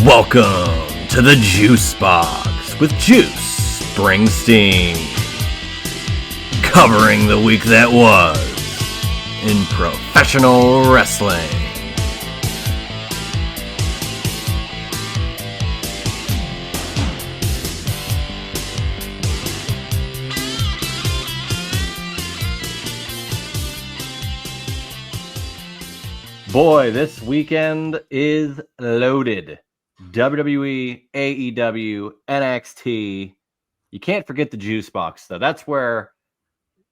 Welcome to the Juice Box with Juice Springsteen, covering the week that was in professional wrestling. Boy, this weekend is loaded. WWE, AEW, NXT. You can't forget the Juice Box, though. That's where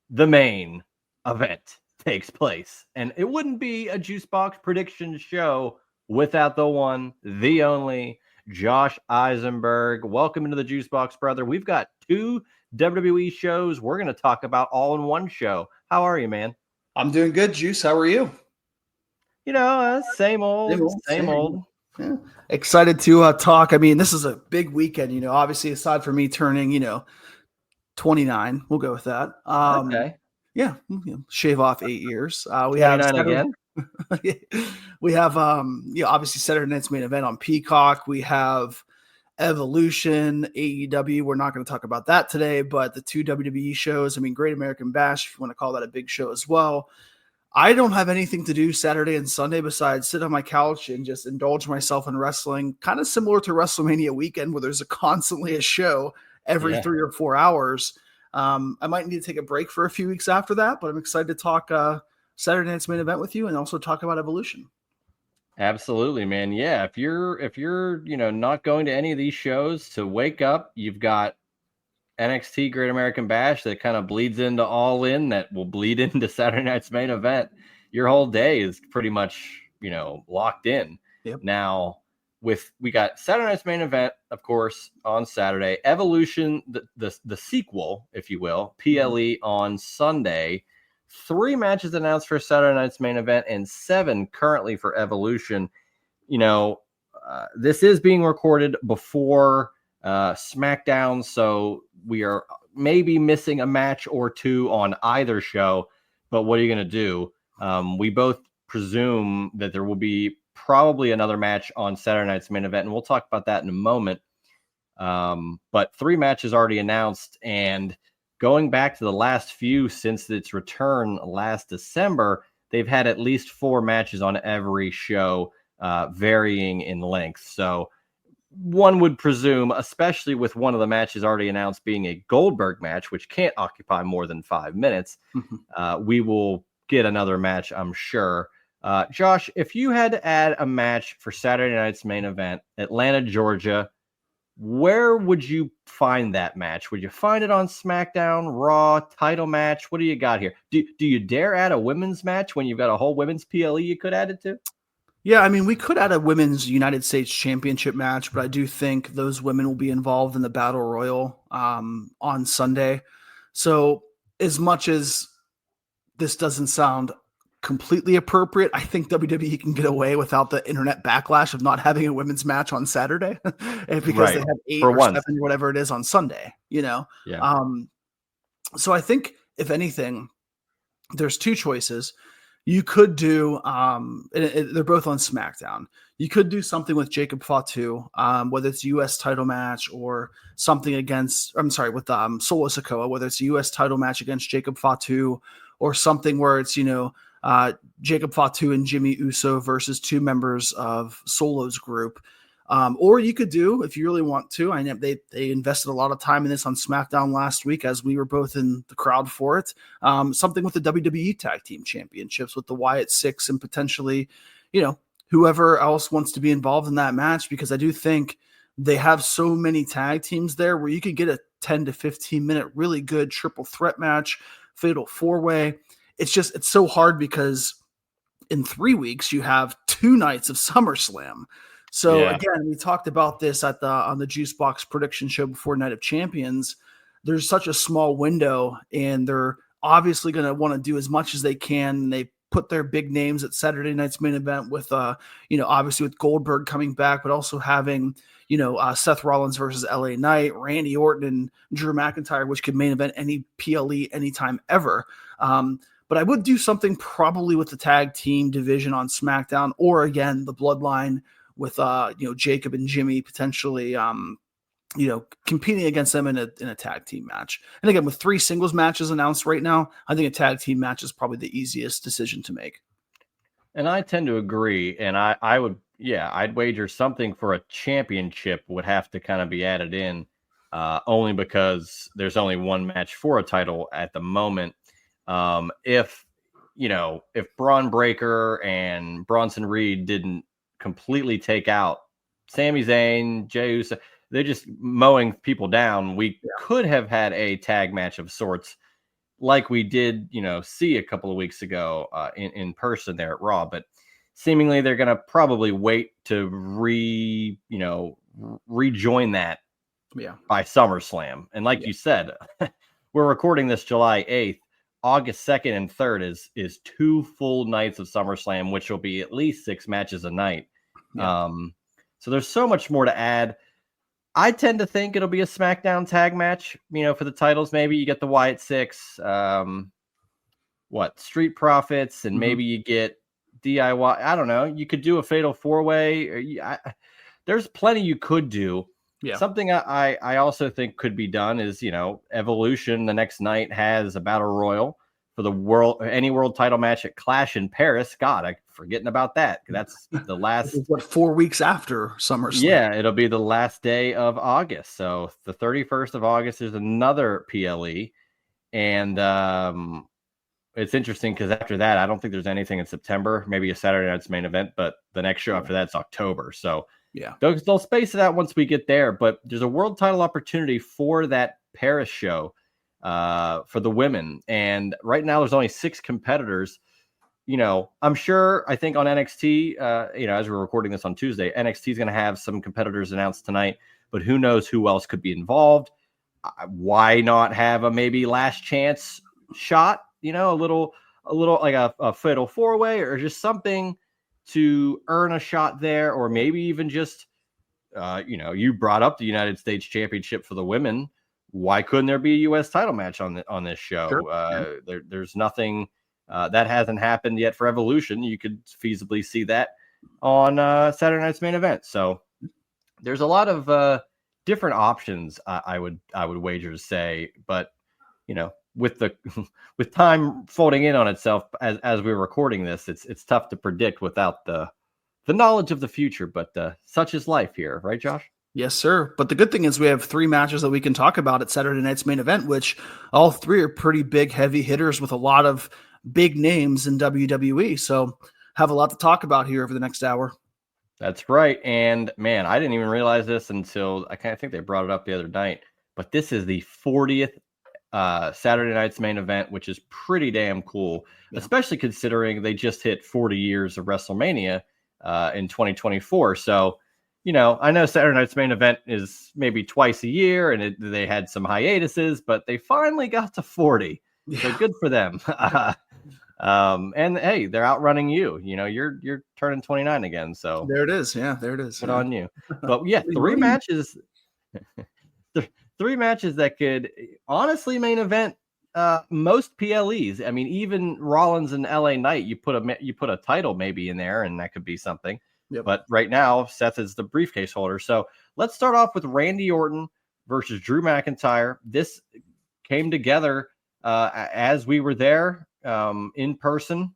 the main event takes place. And it wouldn't be a Juice Box prediction show without the one, the only, Josh Isenberg. Welcome into the Juice Box, brother. We've got two WWE shows we're going to talk about all in one show. How are you, man? I'm doing good, Juice. How are you? You know, same old. Yeah. Excited to talk. I mean, this is a big weekend, you know, obviously aside from me turning, 29, we'll go with that. Okay. Yeah, shave off 8 years. We 29 have again. We have obviously Saturday night's main event on Peacock. We have Evolution, AEW. We're not going to talk about that today, but the two WWE shows, I mean, Great American Bash, if you want to call that a big show as well. I don't have anything to do Saturday and Sunday besides sit on my couch and just indulge myself in wrestling, kind of similar to WrestleMania weekend where there's constantly a show every 3 or 4 hours. I might need to take a break for a few weeks after that, but I'm excited to talk Saturday night's main event with you and also talk about Evolution. Absolutely, man. Yeah, if you're not going to any of these shows, to wake up, you've got NXT Great American Bash that kind of bleeds into All In, that will bleed into Saturday night's main event. Your whole day is pretty much, locked in. Yep. Now, we got Saturday night's main event, of course, on Saturday. Evolution, the sequel, if you will, PLE on Sunday. 3 matches announced for Saturday night's main event and 7 currently for Evolution. This is being recorded before SmackDown, so we are maybe missing a match or two on either show, but what are you going to do? We both presume that there will be probably another match on Saturday night's main event, and we'll talk about that in a moment. But 3 matches already announced, and going back to the last few since its return last December, they've had at least 4 matches on every show, varying in length. So one would presume, especially with one of the matches already announced being a Goldberg match, which can't occupy more than 5 minutes, we will get another match, I'm sure. Josh, if you had to add a match for Saturday night's main event, Atlanta, Georgia, where would you find that match? Would you find it on SmackDown, Raw, title match? What do you got here? Do you dare add a women's match when you've got a whole women's PLE you could add it to? Yeah, I mean, we could add a women's United States Championship match, but I do think those women will be involved in the Battle Royal on Sunday. So as much as this doesn't sound completely appropriate, I think WWE can get away without the internet backlash of not having a women's match on Saturday because they have 8 or 7 or whatever it is on Sunday, Yeah. So I think, if anything, there's 2 choices. You could do, they're both on SmackDown. You could do something with Jacob Fatu, whether it's a U.S. title match or something with Solo Sikoa, whether it's a U.S. title match against Jacob Fatu or something where it's, Jacob Fatu and Jimmy Uso versus 2 members of Solo's group. Or you could do, if you really want to, I know they invested a lot of time in this on SmackDown last week as we were both in the crowd for it, something with the WWE Tag Team Championships with the Wyatt Six and potentially, whoever else wants to be involved in that match, because I do think they have so many tag teams there where you could get a 10 to 15 minute really good triple threat match, fatal 4-way. It's so hard because in 3 weeks you have 2 nights of SummerSlam. So again, we talked about this on the Juice Box prediction show before Night of Champions. There's such a small window, and they're obviously going to want to do as much as they can. They put their big names at Saturday night's main event with, obviously with Goldberg coming back, but also having, Seth Rollins versus LA Knight, Randy Orton and Drew McIntyre, which could main event any PLE anytime ever. But I would do something probably with the tag team division on SmackDown, or again, the Bloodline with Jacob and Jimmy potentially competing against them in a tag team match. And again, with 3 singles matches announced right now, I think a tag team match is probably the easiest decision to make. And I tend to agree. And I would, I'd wager something for a championship would have to kind of be added in, only because there's only one match for a title at the moment. If Braun Breaker and Bronson Reed didn't completely take out Sami Zayn, Jey Uso, they're just mowing people down. We could have had a tag match of sorts like we did, see a couple of weeks ago in person there at Raw. But seemingly they're going to probably wait to rejoin that by SummerSlam. And like you said, we're recording this July 8th. August 2nd and 3rd is 2 full nights of SummerSlam, which will be at least 6 matches a night. Yeah. So there's so much more to add. I tend to think it'll be a SmackDown tag match, for the titles. Maybe you get the Wyatt Six, Street Profits, and maybe you get DIY. I don't know. You could do a Fatal 4-Way. There's plenty you could do. Yeah. Something I also think could be done is, Evolution the next night has a battle royal for any world title match at Clash in Paris. God, I'm forgetting about that. That's the last 4 weeks after SummerSlam. Yeah, it'll be the last day of August. So the 31st of August is another PLE. And it's interesting because after that, I don't think there's anything in September, maybe a Saturday Night's Main Event, but the next show after that's October. So they'll space it out once we get there. But there's a world title opportunity for that Paris show for the women. And right now there's only 6 competitors. I'm sure, I think on NXT, as we're recording this on Tuesday, NXT is going to have some competitors announced tonight, but who knows who else could be involved. Why not have a maybe last chance shot, a little like a Fatal 4-Way or just something to earn a shot there, or maybe even just, you brought up the United States Championship for the women. Why couldn't there be a U.S. title match on this show? Sure. There's nothing that hasn't happened yet for Evolution. You could feasibly see that on Saturday Night's Main Event. So there's a lot of different options. I would wager to say, but with time folding in on itself as we're recording this, it's tough to predict without the knowledge of the future. But such is life here, right, Josh? Yes, sir. But the good thing is we have 3 matches that we can talk about at Saturday Night's Main Event, which all 3 are pretty big, heavy hitters with a lot of big names in WWE. So have a lot to talk about here over the next hour. That's right. And man, I didn't even realize this until I think they brought it up the other night, but this is the 40th Saturday Night's Main Event, which is pretty damn cool, especially considering they just hit 40 years of WrestleMania in 2024. So, I know Saturday Night's Main Event is maybe twice a year and they had some hiatuses, but they finally got to 40. So good for them. And hey, they're outrunning you. You're turning 29 again. So there it is. Yeah, there it is. Good on you. But 3 matches. 3 matches that could honestly main event most PLEs. I mean, even Rollins and LA Knight, you put a title maybe in there, and that could be something. Yep. But right now, Seth is the briefcase holder. So let's start off with Randy Orton versus Drew McIntyre. This came together as we were there in person.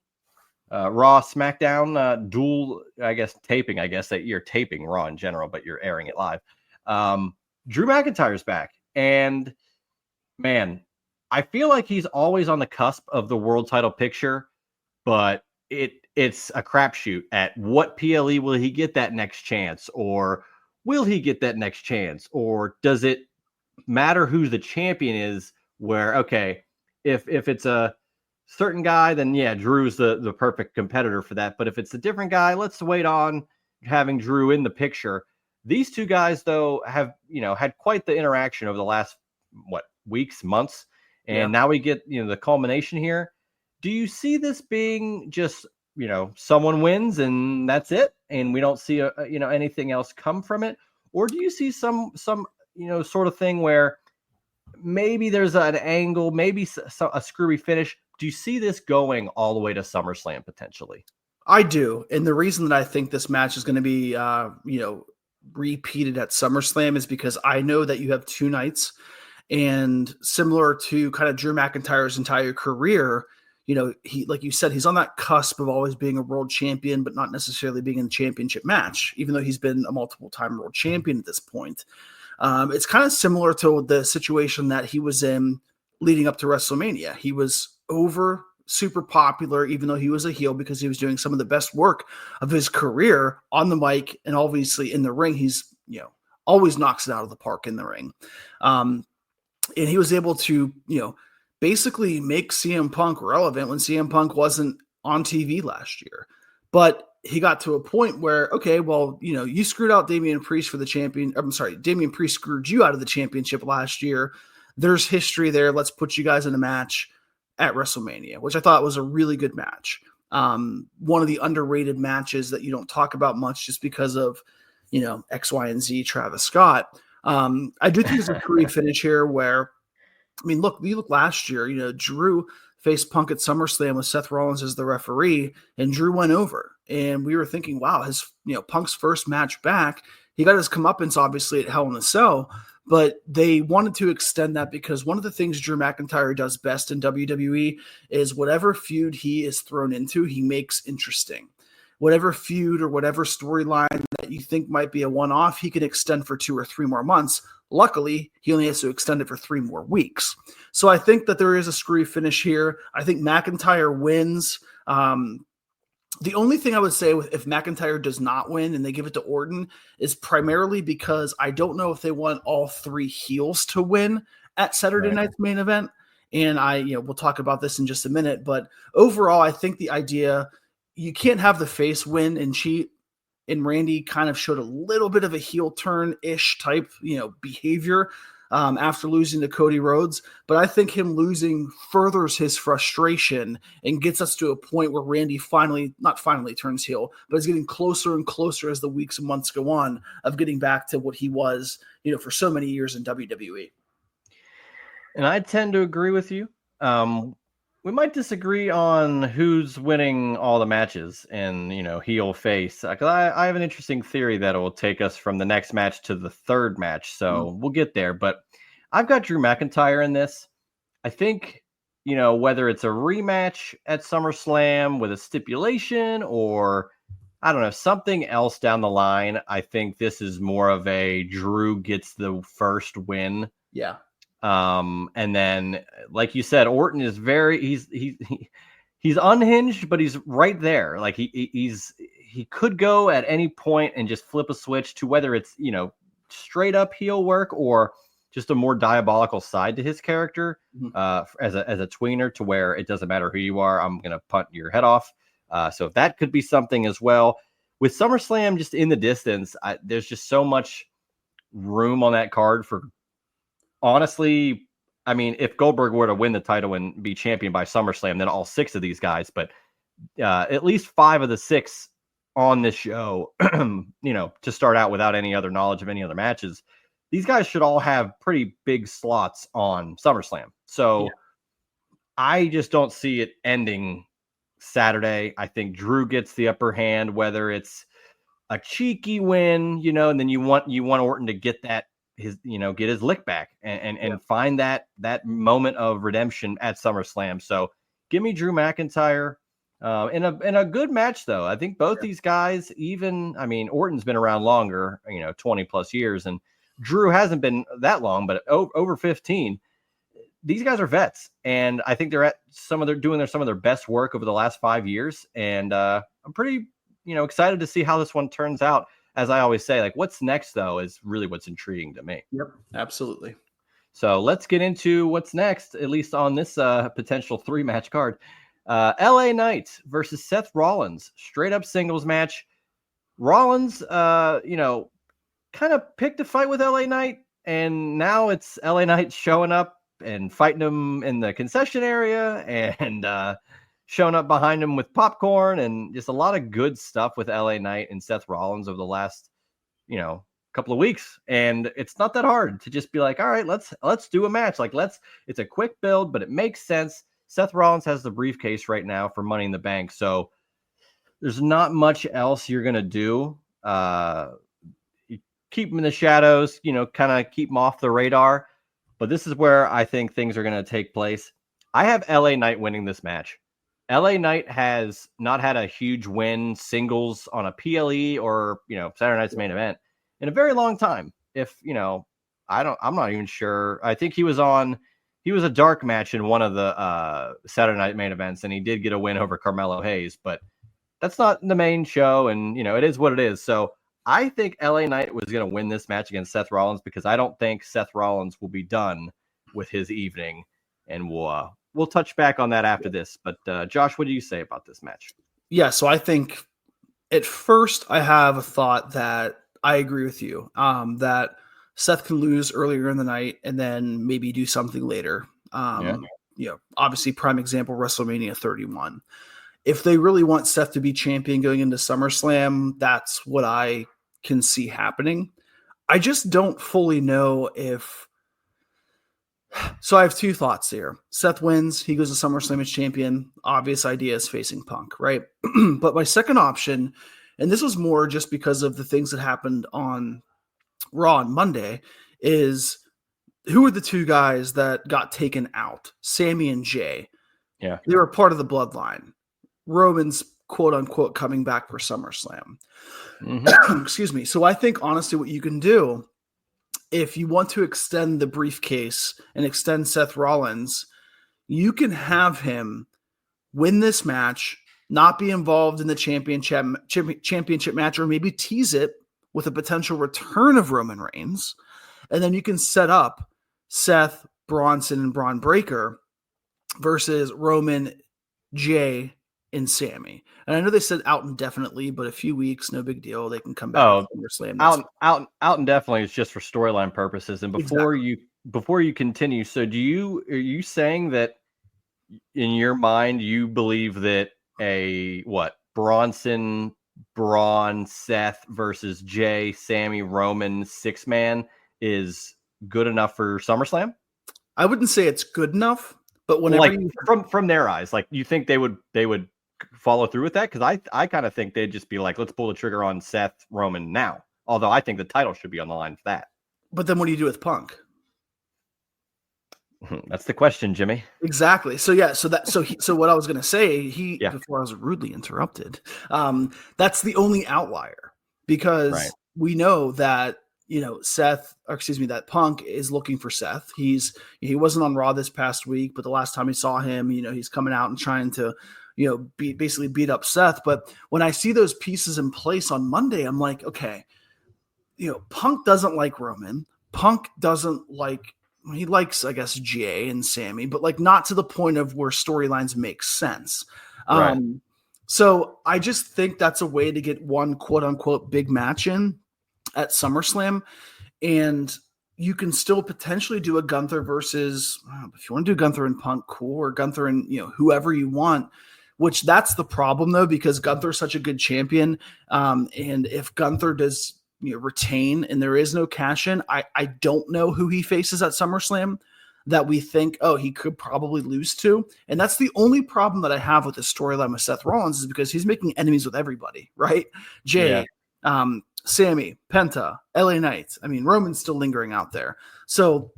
Raw, SmackDown, dual, taping. That you're taping Raw in general, but you're airing it live. Drew McIntyre's back. And man, I feel like he's always on the cusp of the world title picture, but it's a crapshoot at what PLE will he get that next chance, or will he get that next chance, or does it matter who the champion is? Where, okay, if it's a certain guy, then Drew's the perfect competitor for that. But if it's a different guy, let's wait on having Drew in the picture. These 2 guys, though, have had quite the interaction over the last weeks, months, and now we get the culmination here. Do you see this being just someone wins and that's it, and we don't see anything else come from it, or do you see some sort of thing where maybe there's an angle, maybe a screwy finish? Do you see this going all the way to SummerSlam potentially? I do. And the reason that I think this match is going to be, repeated at SummerSlam is because I know that you have two nights, and similar to kind of Drew McIntyre's entire career, he, like you said, he's on that cusp of always being a world champion, but not necessarily being in the championship match, even though he's been a multiple time world champion at this point. It's kind of similar to the situation that he was in leading up to WrestleMania. He was over, super popular, even though he was a heel, because he was doing some of the best work of his career on the mic, and obviously in the ring, he's always knocks it out of the park in the ring. And he was able to basically make CM Punk relevant when CM Punk wasn't on TV last year. But he got to a point where, okay, well, you screwed out Damian Priest for the champion. I'm sorry, Damian Priest screwed you out of the championship last year. There's history there. Let's put you guys in a match at WrestleMania, which I thought was a really good match. One of the underrated matches that you don't talk about much just because of, X, Y, and Z, Travis Scott. I do think it's a great finish here where, look, you look last year, Drew faced Punk at SummerSlam with Seth Rollins as the referee, and Drew went over. And we were thinking, wow, his, Punk's first match back, he got his comeuppance obviously at Hell in a Cell, but they wanted to extend that because one of the things Drew McIntyre does best in WWE is whatever feud he is thrown into, he makes interesting. Whatever feud or whatever storyline that you think might be a one-off, he can extend for 2 or 3 more months. Luckily, he only has to extend it for 3 more weeks. So I think that there is a screwy finish here. I think McIntyre wins. The only thing I would say if McIntyre does not win and they give it to Orton is primarily because I don't know if they want all 3 heels to win at Saturday night's main event. And we'll talk about this in just a minute. But overall, I think the idea, you can't have the face win and cheat. And Randy kind of showed a little bit of a heel turn-ish type, behavior after losing to Cody Rhodes. But I think him losing furthers his frustration and gets us to a point where Randy not finally turns heel, but is getting closer and closer as the weeks and months go on of getting back to what he was, for so many years in WWE. And I tend to agree with you. We might disagree on who's winning all the matches and, heel face. I have an interesting theory that will take us from the next match to the third match. So we'll get there. But I've got Drew McIntyre in this. I think, whether it's a rematch at SummerSlam with a stipulation or, I don't know, something else down the line, I think this is more of a Drew gets the first win. Yeah. And then, like you said, Orton is he's unhinged, but he's right there. Like he could go at any point and just flip a switch to whether it's, straight up heel work or just a more diabolical side to his character, as a tweener, to where it doesn't matter who you are. I'm going to punt your head off. So that could be something as well. With SummerSlam just in the distance, there's just so much room on that card for, honestly, if Goldberg were to win the title and be champion by SummerSlam, then all 6 of these guys, but at least 5 of the 6 on this show, to start out without any other knowledge of any other matches, these guys should all have pretty big slots on SummerSlam. So I just don't see it ending Saturday. I think Drew gets the upper hand, whether it's a cheeky win, and then you want Orton to get that, get his lick back and find that moment of redemption at SummerSlam. So give me Drew McIntyre in a good match, though. I think both these guys, Orton's been around longer, 20 plus years, and Drew hasn't been that long, but over 15. These guys are vets, and I think they're at some of their best work over the last 5 years. And I'm pretty, excited to see how this one turns out. As I always say, what's next, though, is really what's intriguing to me. Yep, absolutely. So let's get into what's next, at least on this potential 3-match card. LA Knight versus Seth Rollins, straight up singles match. Rollins, kind of picked a fight with LA Knight, and now it's LA Knight showing up and fighting him in the concession area and showing up behind him with popcorn, and just a lot of good stuff with LA Knight and Seth Rollins over the last, couple of weeks. And it's not that hard to just be like, all right, let's do a match. It's a quick build, but it makes sense. Seth Rollins has the briefcase right now for Money in the Bank. So there's not much else you're gonna do. You keep them in the shadows, kind of keep them off the radar. But this is where I think things are gonna take place. I have LA Knight winning this match. LA Knight has not had a huge win singles on a PLE or Saturday Night's Main Event in a very long time. I'm not even sure. I think he was a dark match in one of the Saturday Night Main Events, and he did get a win over Carmelo Hayes, but that's not the main show, and it is what it is. So I think LA Knight was going to win this match against Seth Rollins because I don't think Seth Rollins will be done with his evening, and we'll touch back on that after this. But Josh, what do you say about this match? Yeah, so I think at first I have a thought that I agree with you, that Seth can lose earlier in the night and then maybe do something later. Obviously prime example, WrestleMania 31. If they really want Seth to be champion going into SummerSlam, that's what I can see happening. I just don't fully know if. So I have two thoughts here. Seth wins. He goes to SummerSlam as champion. Obvious idea is facing Punk, right? But my second option, and this was more just because of the things that happened on Raw on Monday, is who are the two guys that got taken out? Sammy and Jay. Yeah. They were part of the bloodline. Roman's quote unquote coming back for SummerSlam. Mm-hmm. Excuse me. So I think honestly what you can do if you want to extend the briefcase and extend Seth Rollins, you can have him win this match, not be involved in the championship match, or maybe tease it with a potential return of Roman Reigns. And then you can set up Seth, Bronson, and Braun Breaker versus Roman, Jay, and Sammy. And I know they said out indefinitely, but a few weeks, no big deal. They can come back. Out indefinitely is just for storyline purposes. And before you continue, so are you saying that in your mind you believe that Bronson, Braun, Seth versus Jay, Sammy, Roman 6-man is good enough for SummerSlam? I wouldn't say it's good enough, but whenever from their eyes, you think they would follow through with that? Because I kind of think they'd just be like, let's pull the trigger on Seth Roman now. Although I think the title should be on the line for that. But then what do you do with Punk? That's the question, Jimmy. Exactly. So yeah. So what I was going to say, before I was rudely interrupted, that's the only outlier because we know that that Punk is looking for Seth. He wasn't on Raw this past week, but the last time we saw him, he's coming out and trying to, basically beat up Seth. But when I see those pieces in place on Monday, I'm like, okay, Punk doesn't like Roman. Punk doesn't like, he likes, I guess, Jay and Sammy, but not to the point of where storylines make sense. Right. So I just think that's a way to get one quote unquote big match in at SummerSlam. And you can still potentially do a Gunther versus, if you want to do Gunther and Punk, cool, or Gunther and, whoever you want, which that's the problem though, because Gunther's such a good champion. And if Gunther does, retain and there is no cash in, I don't know who he faces at SummerSlam that we think, he could probably lose to. And that's the only problem that I have with the storyline with Seth Rollins is because he's making enemies with everybody, right? Jay, Sammy, Penta, LA Knight. I mean, Roman's still lingering out there. So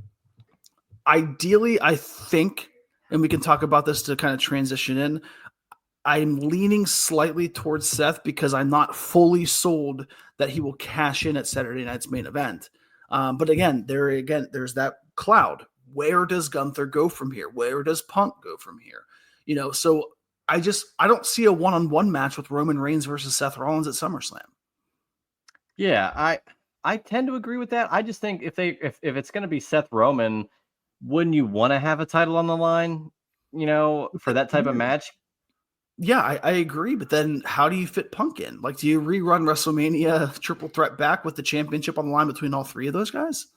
ideally, I think, and we can talk about this to kind of transition in, I'm leaning slightly towards Seth because I'm not fully sold that he will cash in at Saturday Night's Main Event. But again, there's that cloud. Where does Gunther go from here? Where does Punk go from here? So I don't see a one-on-one match with Roman Reigns versus Seth Rollins at SummerSlam. Yeah, I tend to agree with that. I just think if it's going to be Seth Roman, wouldn't you want to have a title on the line, for that type of match? Yeah, I agree. But then how do you fit Punk in? Do you rerun WrestleMania triple threat back with the championship on the line between all three of those guys?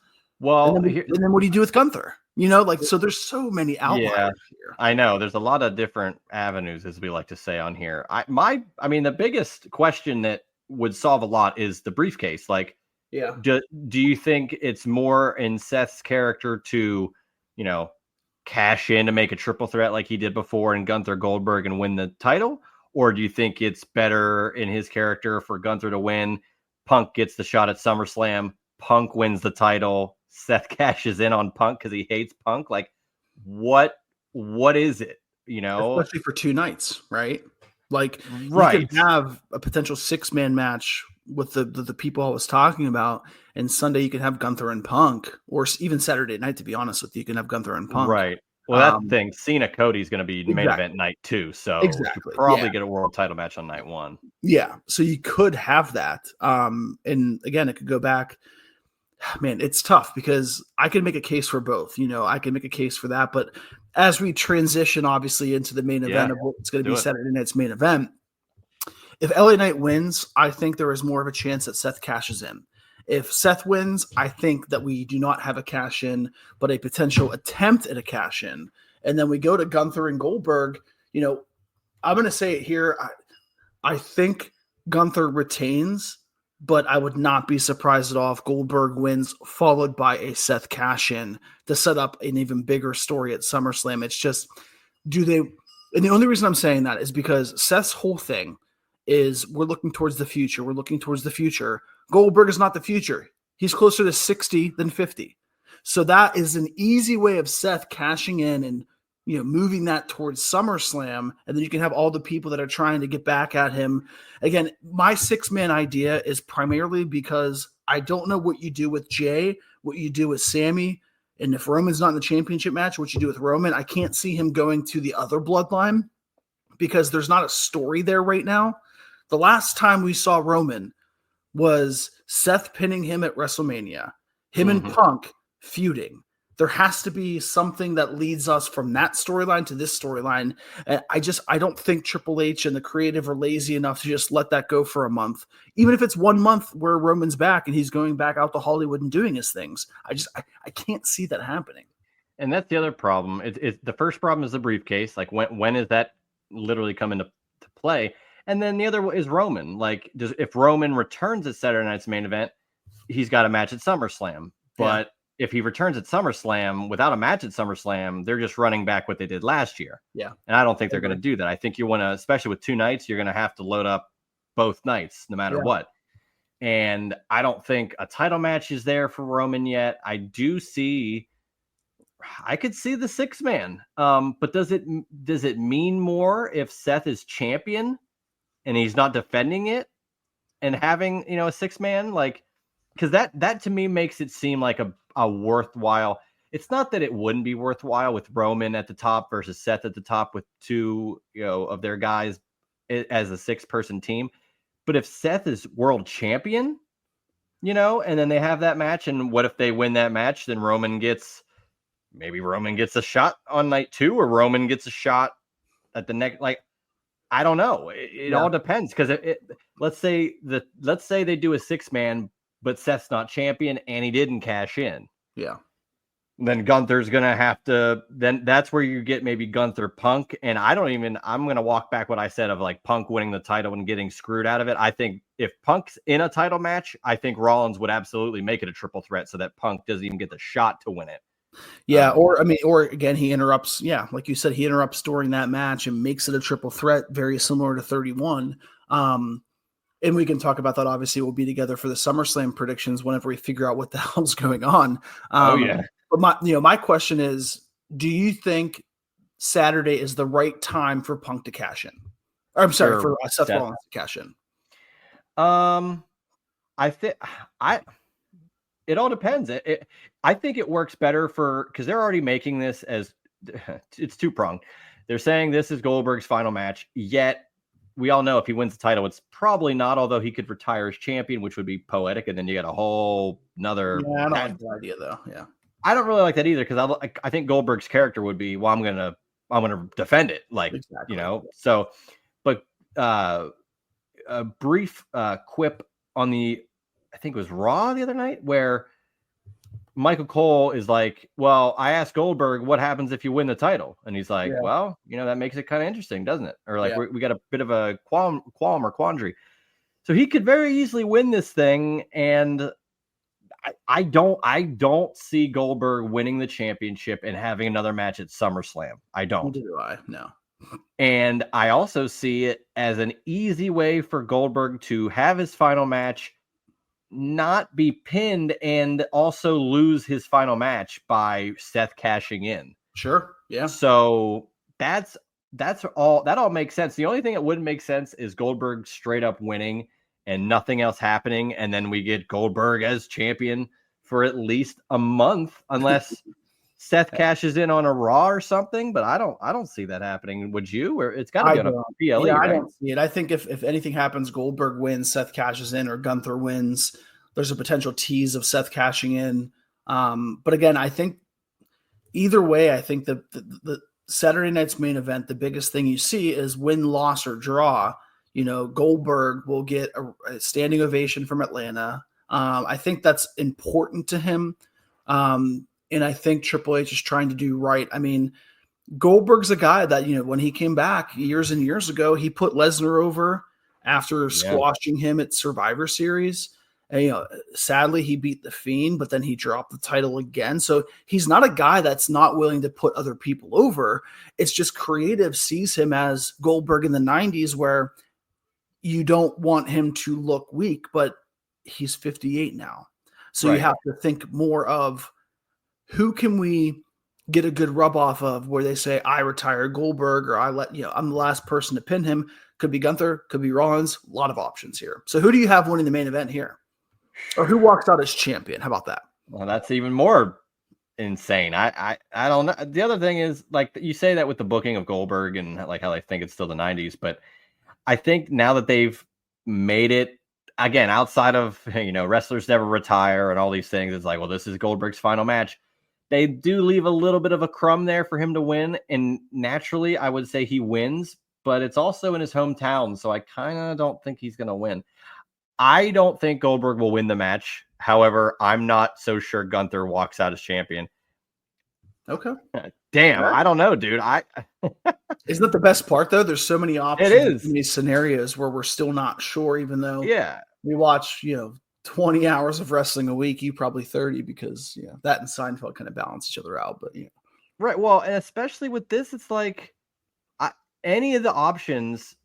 Well, and then what do you do with Gunther? So there's so many outliers here. I know there's a lot of different avenues, as we like to say on here. The biggest question that would solve a lot is the briefcase. Do you think it's more in Seth's character to, cash in to make a triple threat like he did before in Gunther Goldberg and win the title? Or do you think it's better in his character for Gunther to win? Punk gets the shot at SummerSlam. Punk wins the title. Seth cashes in on Punk because he hates Punk. Like, what is it? Especially for 2 nights, right? Like, right. You could have a potential 6-man match with the people I was talking about, and Sunday you can have Gunther and Punk, or even Saturday night, to be honest with you, you can have Gunther and Punk. Right. Well, that's the thing. Cena Cody's going to be main event night 2, so you could probably get a world title match on night 1. Yeah, so you could have that. And again, it could go back. Man, it's tough because I can make a case for both. I can make a case for that, but as we transition, obviously, into the main event of what's going to be Saturday night's main event, if LA Knight wins, I think there is more of a chance that Seth cashes in. If Seth wins, I think that we do not have a cash in, but a potential attempt at a cash in. And then we go to Gunther and Goldberg. I'm going to say it here. I think Gunther retains, but I would not be surprised at all if Goldberg wins, followed by a Seth cash-in to set up an even bigger story at SummerSlam. It's just, and the only reason I'm saying that is because Seth's whole thing is we're looking towards the future. We're looking towards the future. Goldberg is not the future. He's closer to 60 than 50. So that is an easy way of Seth cashing in and moving that towards SummerSlam, and then you can have all the people that are trying to get back at him. Again, my 6-man idea is primarily because I don't know what you do with Jay, what you do with Sammy, and if Roman's not in the championship match, what you do with Roman. I can't see him going to the other bloodline because there's not a story there right now. The last time we saw Roman was Seth pinning him at WrestleMania, him and Punk feuding. There has to be something that leads us from that storyline to this storyline. I don't think Triple H and the creative are lazy enough to just let that go for a month. Even if it's 1 month where Roman's back and he's going back out to Hollywood and doing his things. I can't see that happening. And that's the other problem. The first problem is the briefcase. Like, when is that literally come into play? And then the other is Roman. Like, if Roman returns at Saturday night's main event, he's got a match at SummerSlam. But if he returns at SummerSlam without a match at SummerSlam, they're just running back what they did last year. Yeah. And I don't think they're going to do that. I think you want to, especially with 2 nights, you're going to have to load up both nights no matter what. And I don't think a title match is there for Roman yet. I could see the 6-man. But does it mean more if Seth is champion and he's not defending it and having, a 6-man? Like, because that to me makes it seem like a worthwhile. It's not that it wouldn't be worthwhile with Roman at the top versus Seth at the top with 2 of their guys as a 6-person team. But if Seth is world champion, and then they have that match, and what if they win that match? Then Roman gets a shot on night 2, or Roman gets a shot at the next. Like, I don't know. It all depends, because let's say they do a 6-man, but Seth's not champion and he didn't cash in. Yeah. Then Gunther's going to have to, then that's where you get maybe Gunther Punk. And I'm going to walk back what I said of like Punk winning the title and getting screwed out of it. I think if Punk's in a title match, I think Rollins would absolutely make it a triple threat so that Punk doesn't even get the shot to win it. Yeah. Or again, he interrupts. Yeah. Like you said, he interrupts during that match and makes it a triple threat, very similar to 31. And we can talk about that. Obviously, we'll be together for the SummerSlam predictions whenever we figure out what the hell's going on. But my question is, do you think Saturday is the right time for Punk to cash in? Or, I'm sorry, for Seth Rollins to cash in. I think it all depends. I think it works better because they're already making this as it's 2-pronged. They're saying this is Goldberg's final match, yet we all know if he wins the title, it's probably not, although he could retire as champion, which would be poetic. And then you got a whole nother. Yeah, I don't like the idea though. Yeah. I don't really like that either. Cause I think Goldberg's character would be, well, I'm going to defend it. Like, so, but, a brief, quip on I think it was Raw the other night where Michael Cole is like, well, I asked Goldberg, what happens if you win the title? And he's like, well, that makes it kind of interesting, doesn't it? Or like, we got a bit of a qualm or quandary. So he could very easily win this thing. And I don't see Goldberg winning the championship and having another match at SummerSlam. I don't. Neither do I. No. And I also see it as an easy way for Goldberg to have his final match, not be pinned, and also lose his final match by Seth cashing in. Sure. Yeah. So that's all. That all makes sense. The only thing that wouldn't make sense is Goldberg straight up winning and nothing else happening, and then we get Goldberg as champion for at least a month, unless Seth cashes in on a Raw or something. But I don't see that happening. Would you? Or it's got to be on a PLE, yeah, right? I don't see it. I think if anything happens, Goldberg wins, Seth cashes in, or Gunther wins, there's a potential tease of Seth cashing in. But again, I think either way, I think the Saturday night's main event, the biggest thing you see is win, loss, or draw. Goldberg will get a standing ovation from Atlanta. I think that's important to him. And I think Triple H is trying to do right. I mean, Goldberg's a guy that, when he came back years and years ago, he put Lesnar over after squashing him at Survivor Series. And, sadly, he beat The Fiend, but then he dropped the title again. So he's not a guy that's not willing to put other people over. It's just creative sees him as Goldberg in the 90s, where you don't want him to look weak, but he's 58 now. So you have to think more of who can we get a good rub off of, where they say, I retire Goldberg, or I'm the last person to pin him. Could be Gunther, could be Rollins. A lot of options here. So who do you have winning the main event here? Or who walks out as champion? How about that? Well, that's even more insane. I don't know. The other thing is, like, you say that with the booking of Goldberg and like how they think it's still the 90s, but I think now that they've made it, again, outside of, wrestlers never retire and all these things, it's like, well, this is Goldberg's final match. They do leave a little bit of a crumb there for him to win. And naturally, I would say he wins, but it's also in his hometown. So I kind of don't think he's going to win. I don't think Goldberg will win the match. However, I'm not so sure Gunther walks out as champion. Okay. Damn, I don't know, dude. Isn't that the best part, though? There's so many options It is. in these scenarios where we're still not sure, even though we watch, 20 hours of wrestling a week, you probably 30, because that and Seinfeld kind of balance each other out. But right. Well, and especially with this, it's like any of the options,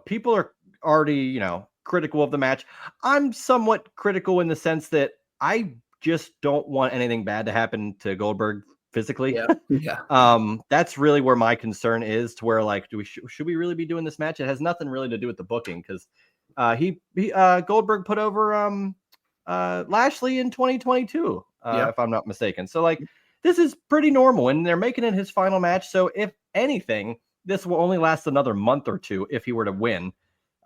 people are already, critical of the match. I'm somewhat critical in the sense that I just don't want anything bad to happen to Goldberg physically. That's really where my concern is, to where, like, should we really be doing this match? It has nothing really to do with the booking, because Goldberg put over Lashley in 2022, if I'm not mistaken. So, like, this is pretty normal, and they're making it his final match. So if anything, this will only last another month or two if he were to win.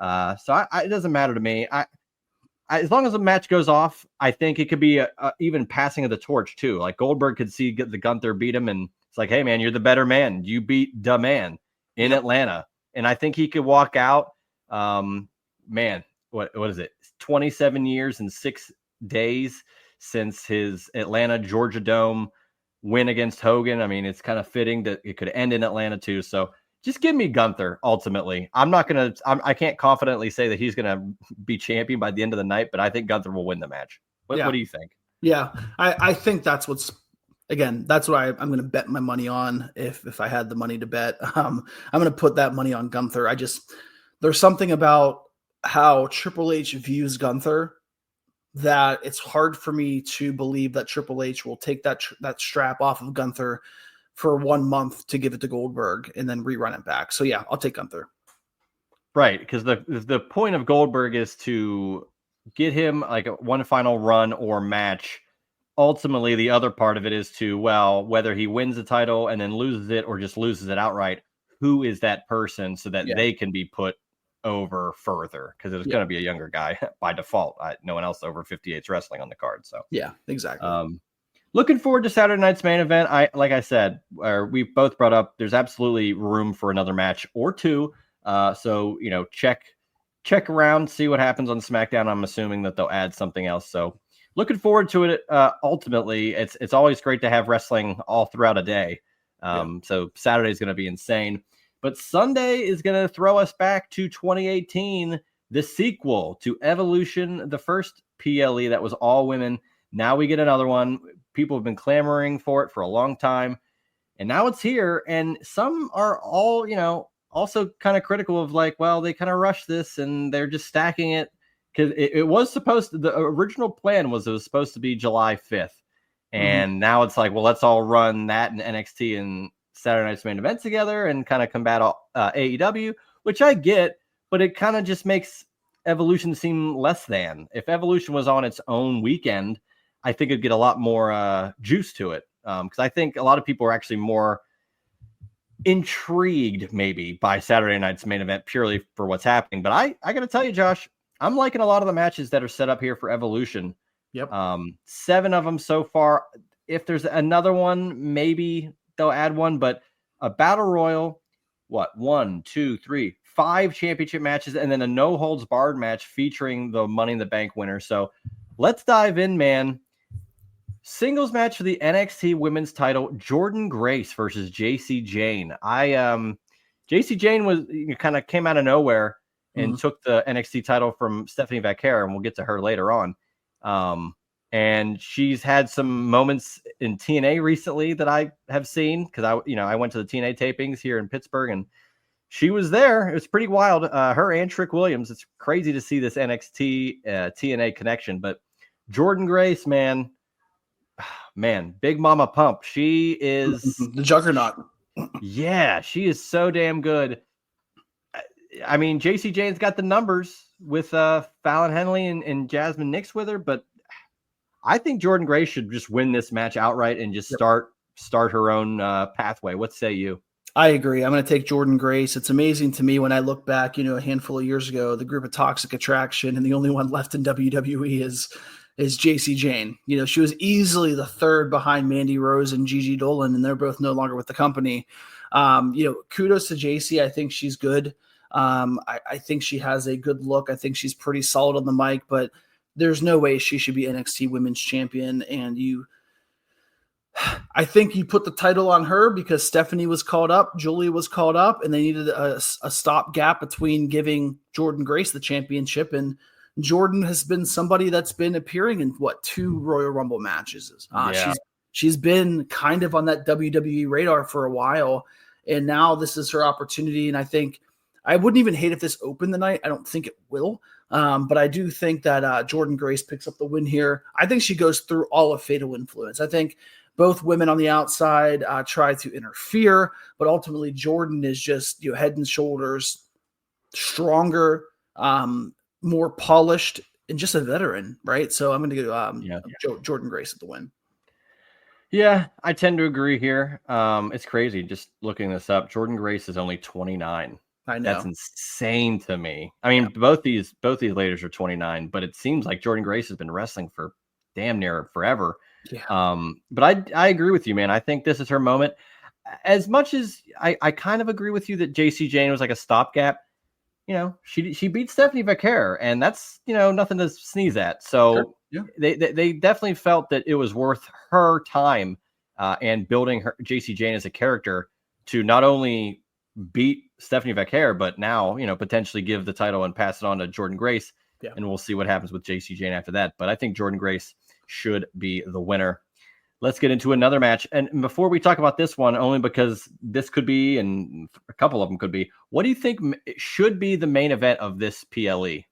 So it doesn't matter to me. As long as the match goes off, I think it could be even passing of the torch too. Like, Goldberg could get the Gunther beat him, and it's like, hey man, you're the better man. You beat the man in Atlanta, and I think he could walk out. Man, what is it? 27 years and 6 days since his Atlanta Georgia Dome win against Hogan. I mean, it's kind of fitting that it could end in Atlanta too. So just give me Gunther. Ultimately, I can't confidently say that he's gonna be champion by the end of the night, but I think Gunther will win the match. What do you think? Yeah, I think that's what I'm going to bet my money on. If I had the money to bet, I'm going to put that money on Gunther. There's something about how Triple H views Gunther that it's hard for me to believe that Triple H will take that strap off of Gunther for 1 month to give it to Goldberg and then rerun it back. So yeah, I'll take Gunther. Right, because the point of Goldberg is to get him like one final run or match. Ultimately, the other part of it is to, well, whether he wins the title and then loses it or just loses it outright, who is that person, so that they can be put over further, because it's going to be a younger guy by default. No one else over 58 is wrestling on the card. So yeah, exactly. Looking forward to Saturday night's main event. Like I said, we both brought up, there's absolutely room for another match or two. So check around, see what happens on SmackDown. I'm assuming that they'll add something else. So looking forward to it. Ultimately, it's always great to have wrestling all throughout a day. So Saturday is going to be insane. But Sunday is going to throw us back to 2018, the sequel to Evolution, the first PLE that was all women. Now we get another one. People have been clamoring for it for a long time. and now it's here. And some are all, also kind of critical of like, well, they kind of rushed this and they're just stacking it because it was supposed to, the original plan was it was supposed to be July 5th. And now it's like, well, let's all run that and NXT and Saturday Night's Main Event together and kind of combat AEW, which I get, but it kind of just makes Evolution seem less than. If Evolution was on its own weekend, I think it'd get a lot more juice to it. Because I think a lot of people are actually more intrigued maybe by Saturday Night's Main Event purely for what's happening. But I got to tell you, Josh, I'm liking a lot of the matches that are set up here for Evolution. Yep. 7 of them so far. If there's another one, maybe they'll add one, but a battle royal, 1, 2, 3, 5 championship matches, and then a no holds barred match featuring the Money in the Bank winner. So let's dive in, man. Singles match for the NXT women's title, Jordynne Grace versus JC Jane. JC Jane was kind of came out of nowhere and took the NXT title from Stephanie Vaquer, and we'll get to her later on. And she's had some moments in TNA recently that I have seen because I went to the TNA tapings here in Pittsburgh and she was there. It was pretty wild. Her and Trick Williams. It's crazy to see this NXT TNA connection. But Jordynne Grace, man, Big Mama Pump. She is the juggernaut. Yeah, she is so damn good. I mean, JC Jane's got the numbers with Fallon Henley and Jasmine Nix with her, but I think Jordynne Grace should just win this match outright and just start her own pathway. What say you? I agree. I'm going to take Jordynne Grace. It's amazing to me when I look back, a handful of years ago, the group of Toxic Attraction, and the only one left in WWE is JC Jane. She was easily the third behind Mandy Rose and Gigi Dolan, and they're both no longer with the company. Kudos to JC. I think she's good. I think she has a good look. I think she's pretty solid on the mic, but there's no way she should be NXT Women's Champion. And I think you put the title on her because Stephanie was called up, Julia was called up, and they needed a stopgap between giving Jordynne Grace the championship. And Jordynne has been somebody that's been appearing in 2 Royal Rumble matches. She's been kind of on that WWE radar for a while, and now this is her opportunity. And I think I wouldn't even hate if this opened the night. I don't think it will. But I do think that Jordynne Grace picks up the win here. I think she goes through all of Fatal Influence. I think both women on the outside try to interfere, but ultimately Jordynne is just head and shoulders stronger, more polished, and just a veteran, right? So I'm going to go Jordynne Grace at the win. Yeah, I tend to agree here. It's crazy just looking this up. Jordynne Grace is only 29. I know. That's insane to me. I mean, both these ladies are 29, but it seems like Jordynne Grace has been wrestling for damn near forever. Yeah. But I agree with you, man. I think this is her moment. As much as I kind of agree with you that JC Jane was like a stopgap, she beat Stephanie Vaquer, and that's nothing to sneeze at. So they definitely felt that it was worth her time and building her JC Jane as a character to not only beat Stephanie Vaquer, but now, potentially give the title and pass it on to Jordynne Grace. Yeah. And we'll see what happens with JC Jane after that. But I think Jordynne Grace should be the winner. Let's get into another match. And before we talk about this one, only because this could be, and a couple of them could be, what do you think should be the main event of this PLE?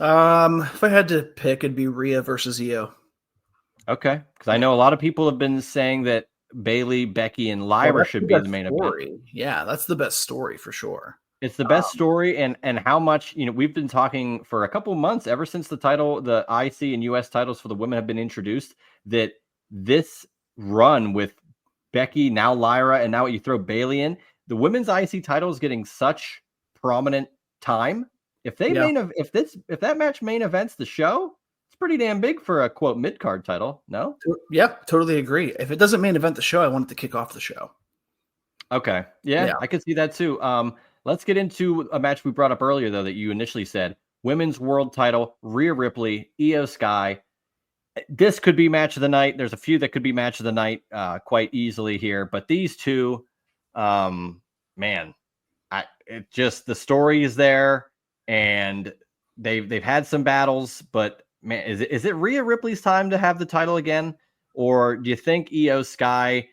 If I had to pick, it'd be Rhea versus Io. Okay. Because I know a lot of people have been saying that Bayley, Becky, and Lyra should be the main event. Yeah, that's the best story for sure. It's the best story, and how much we've been talking for a couple of months ever since the IC and US titles for the women have been introduced, that this run with Becky, now Lyra, and now you throw Bayley in, the women's IC title is getting such prominent time. If they if that match main events the show, it's pretty damn big for a quote mid-card title. No? Yeah, totally agree. If it doesn't main event the show, I want it to kick off the show. Okay. Yeah. I could see that too. Let's get into a match we brought up earlier, though, that you initially said. Women's world title, Rhea Ripley, Io Sky. This could be match of the night. There's a few that could be match of the night quite easily here. But these two, the story is there. And they've had some battles. But, man, is it Rhea Ripley's time to have the title again? Or do you think Io Sky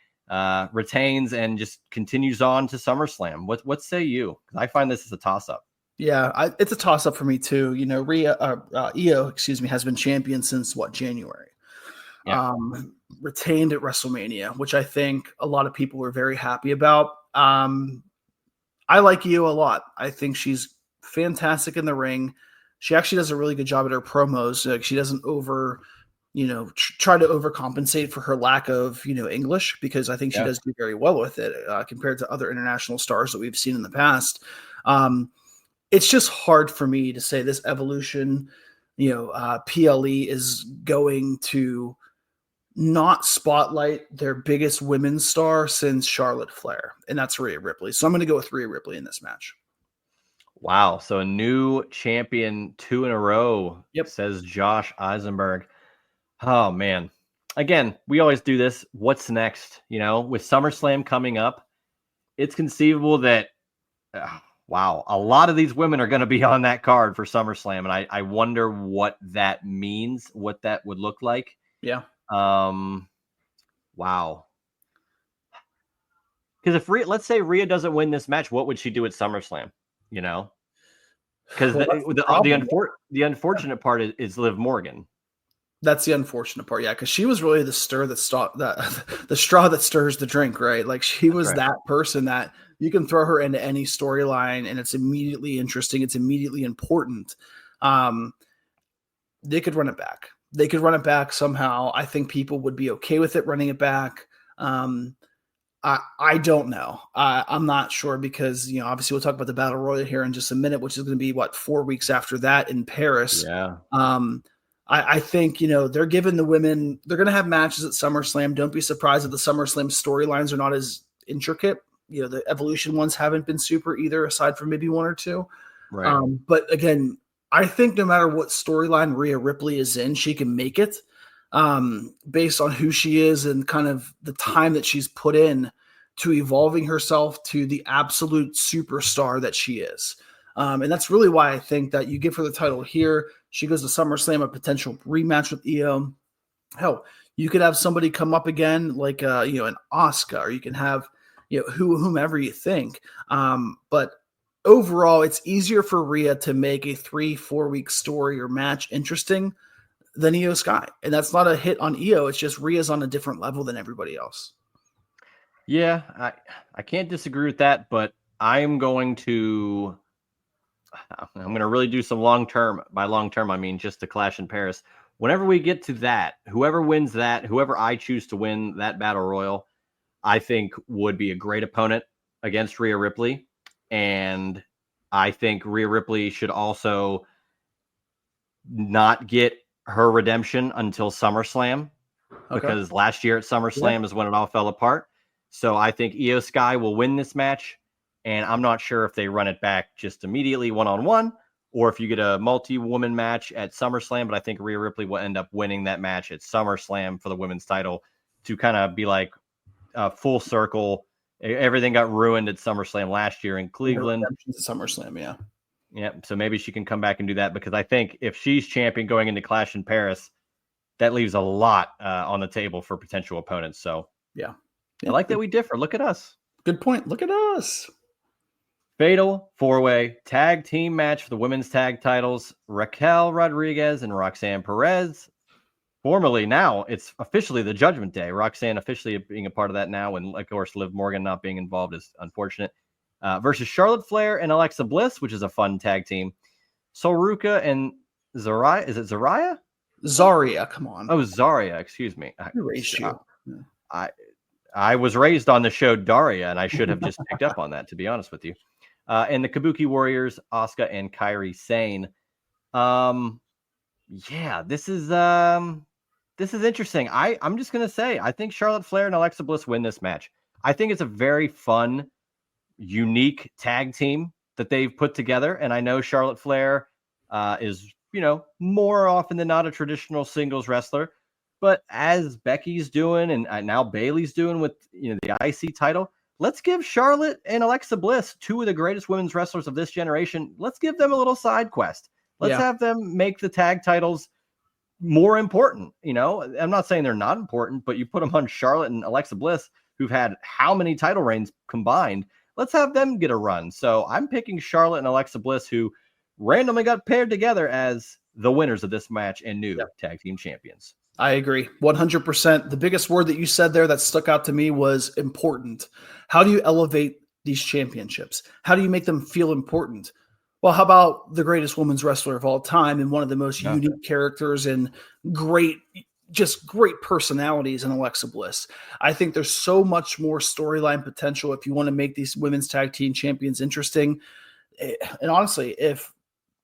retains and just continues on to SummerSlam. What say you? Because I find this is a toss-up. Yeah, it's a toss-up for me too. You know, Io, has been champion since January. Yeah. Retained at WrestleMania, which I think a lot of people were very happy about. I like Io a lot. I think she's fantastic in the ring. She actually does a really good job at her promos. Like, she doesn't try to overcompensate for her lack of, English, because I think she does do very well with it compared to other international stars that we've seen in the past. It's just hard for me to say this Evolution, PLE is going to not spotlight their biggest women's star since Charlotte Flair, and that's Rhea Ripley. So I'm going to go with Rhea Ripley in this match. Wow. So a new champion 2 in a row, Yep. Says Josh Isenberg. Oh, man. Again, we always do this. What's next? With SummerSlam coming up, it's conceivable that, wow, a lot of these women are going to be on that card for SummerSlam. And I wonder what that means, what that would look like. Yeah. Wow. Because let's say Rhea doesn't win this match, what would she do at SummerSlam? Because the unfortunate part is Liv Morgan. That's the unfortunate part, yeah, because she was really the straw that stirs the drink, right? Like, she was that person that you can throw her into any storyline, and it's immediately interesting. It's immediately important. They could run it back. They could run it back somehow. I think people would be okay with it running it back. I don't know. I'm not sure because, obviously we'll talk about the Battle Royal here in just a minute, which is going to be 4 weeks after that in Paris. Yeah. I think, they're giving the women, they're going to have matches at SummerSlam. Don't be surprised if the SummerSlam storylines are not as intricate. The Evolution ones haven't been super either, aside from maybe one or two. Right. But again, I think no matter what storyline Rhea Ripley is in, she can make it based on who she is and kind of the time that she's put in to evolving herself to the absolute superstar that she is. And that's really why I think that you give her the title here. She goes to SummerSlam, a potential rematch with Io. Hell, you could have somebody come up again, like an Asuka, or you can have whomever you think. But overall, it's easier for Rhea to make a 3-4 week story or match interesting than Io Sky, and that's not a hit on Io. It's just Rhea's on a different level than everybody else. Yeah, I can't disagree with that, but I'm going to really do some long-term. By long-term, I mean just the Clash in Paris. Whenever we get to that, whoever wins that, whoever I choose to win that Battle Royal, I think would be a great opponent against Rhea Ripley. And I think Rhea Ripley should also not get her redemption until SummerSlam, because last year at SummerSlam is when it all fell apart. So I think Io Sky will win this match. And I'm not sure if they run it back just immediately one-on-one, or if you get a multi-woman match at SummerSlam. But I think Rhea Ripley will end up winning that match at SummerSlam for the women's title to kind of be like a full circle. Everything got ruined at SummerSlam last year in Cleveland. SummerSlam, yeah. Yeah, so maybe she can come back and do that, because I think if she's champion going into Clash in Paris, that leaves a lot on the table for potential opponents. So yeah. I like that we differ. Look at us. Good point. Look at us. Fatal 4-way tag team match for the women's tag titles. Raquel Rodriguez and Roxanne Perez. Formerly, now it's officially the Judgment Day. Roxanne officially being a part of that now, and of course Liv Morgan not being involved is unfortunate. Versus Charlotte Flair and Alexa Bliss, which is a fun tag team. Soruka and Zarya. Is it Zarya? Zaria, come on. Oh, Zarya, excuse me. I I was raised on the show Daria, and I should have just picked up on that, to be honest with you. And the Kabuki Warriors, Asuka and Kairi Sane. Yeah, this is interesting. I'm just gonna say I think Charlotte Flair and Alexa Bliss win this match. I think it's a very fun, unique tag team that they've put together, and I know Charlotte Flair is more often than not a traditional singles wrestler. But as Becky's doing, and now Bayley's doing with the IC title, let's give Charlotte and Alexa Bliss, two of the greatest women's wrestlers of this generation, let's give them a little side quest. Let's have them make the tag titles more important. I'm not saying they're not important, but you put them on Charlotte and Alexa Bliss, who've had how many title reigns combined. Let's have them get a run. So I'm picking Charlotte and Alexa Bliss, who randomly got paired together as the winners of this match and new tag team champions. I agree 100%. The biggest word that you said there that stuck out to me was important. How do you elevate these championships? How do you make them feel important? Well, how about the greatest women's wrestler of all time and one of the most unique characters and great personalities in Alexa Bliss? I think there's so much more storyline potential if you want to make these women's tag team champions interesting. And honestly, if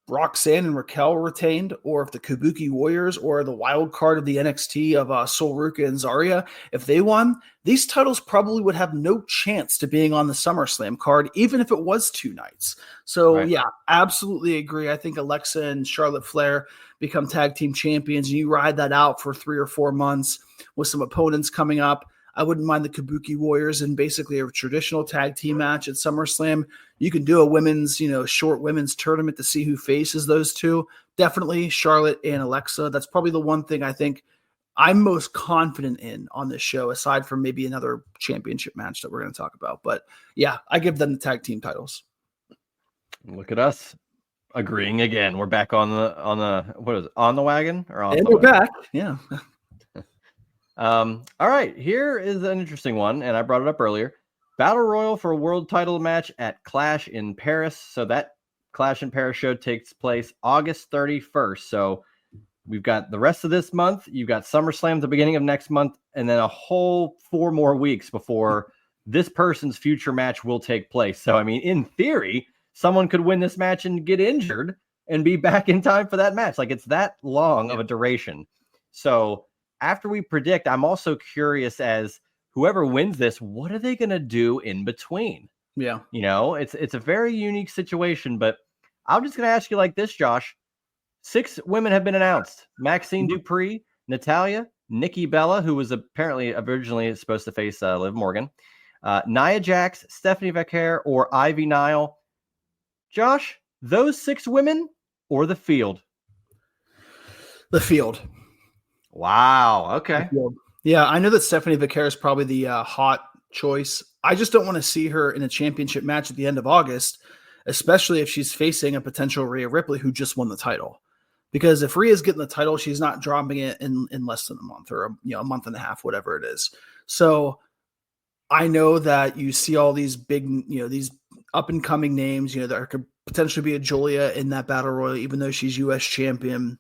Roxanne and Raquel were retained, or if the Kabuki Warriors or the wild card of the NXT of Sol Ruca and Zarya, if they won, these titles probably would have no chance to being on the SummerSlam card, even if it was 2 nights. So yeah, absolutely agree. I think Alexa and Charlotte Flair become tag team champions, and you ride that out for 3 or 4 months with some opponents coming up. I wouldn't mind the Kabuki Warriors in basically a traditional tag team match at SummerSlam. You can do a women's, short women's tournament to see who faces those two. Definitely Charlotte and Alexa. That's probably the one thing I think I'm most confident in on this show, aside from maybe another championship match that we're going to talk about. But yeah, I give them the tag team titles. Look at us agreeing again. We're back on the wagon or on? And we're back. Yeah. All right, here is an interesting one, and I brought it up earlier. Battle Royal for a world title match at Clash in Paris. So that Clash in Paris show takes place August 31st. So we've got the rest of this month. You've got SummerSlam at the beginning of next month, and then a whole 4 more weeks before this person's future match will take place. So, I mean, in theory, someone could win this match and get injured and be back in time for that match. Like, it's that long of a duration. So after we predict, I'm also curious as whoever wins this, what are they going to do in between? Yeah. It's a very unique situation, but I'm just going to ask you like this, Josh. 6 women have been announced: Maxine Dupree, Natalya, Nikki Bella, who was apparently originally supposed to face Liv Morgan, Nia Jax, Stephanie Vaquer, or Ivy Nile. Josh, those 6 women or the field? The field. Wow. Okay. Yeah, I know that Stephanie Vaquer is probably the hot choice. I just don't want to see her in a championship match at the end of August, especially if she's facing a potential Rhea Ripley who just won the title. Because if Rhea's getting the title, she's not dropping it in less than a month or a month and a half, whatever it is. So I know that you see all these big, these up and coming names, there could potentially be a Julia in that battle royal, even though she's U.S. champion.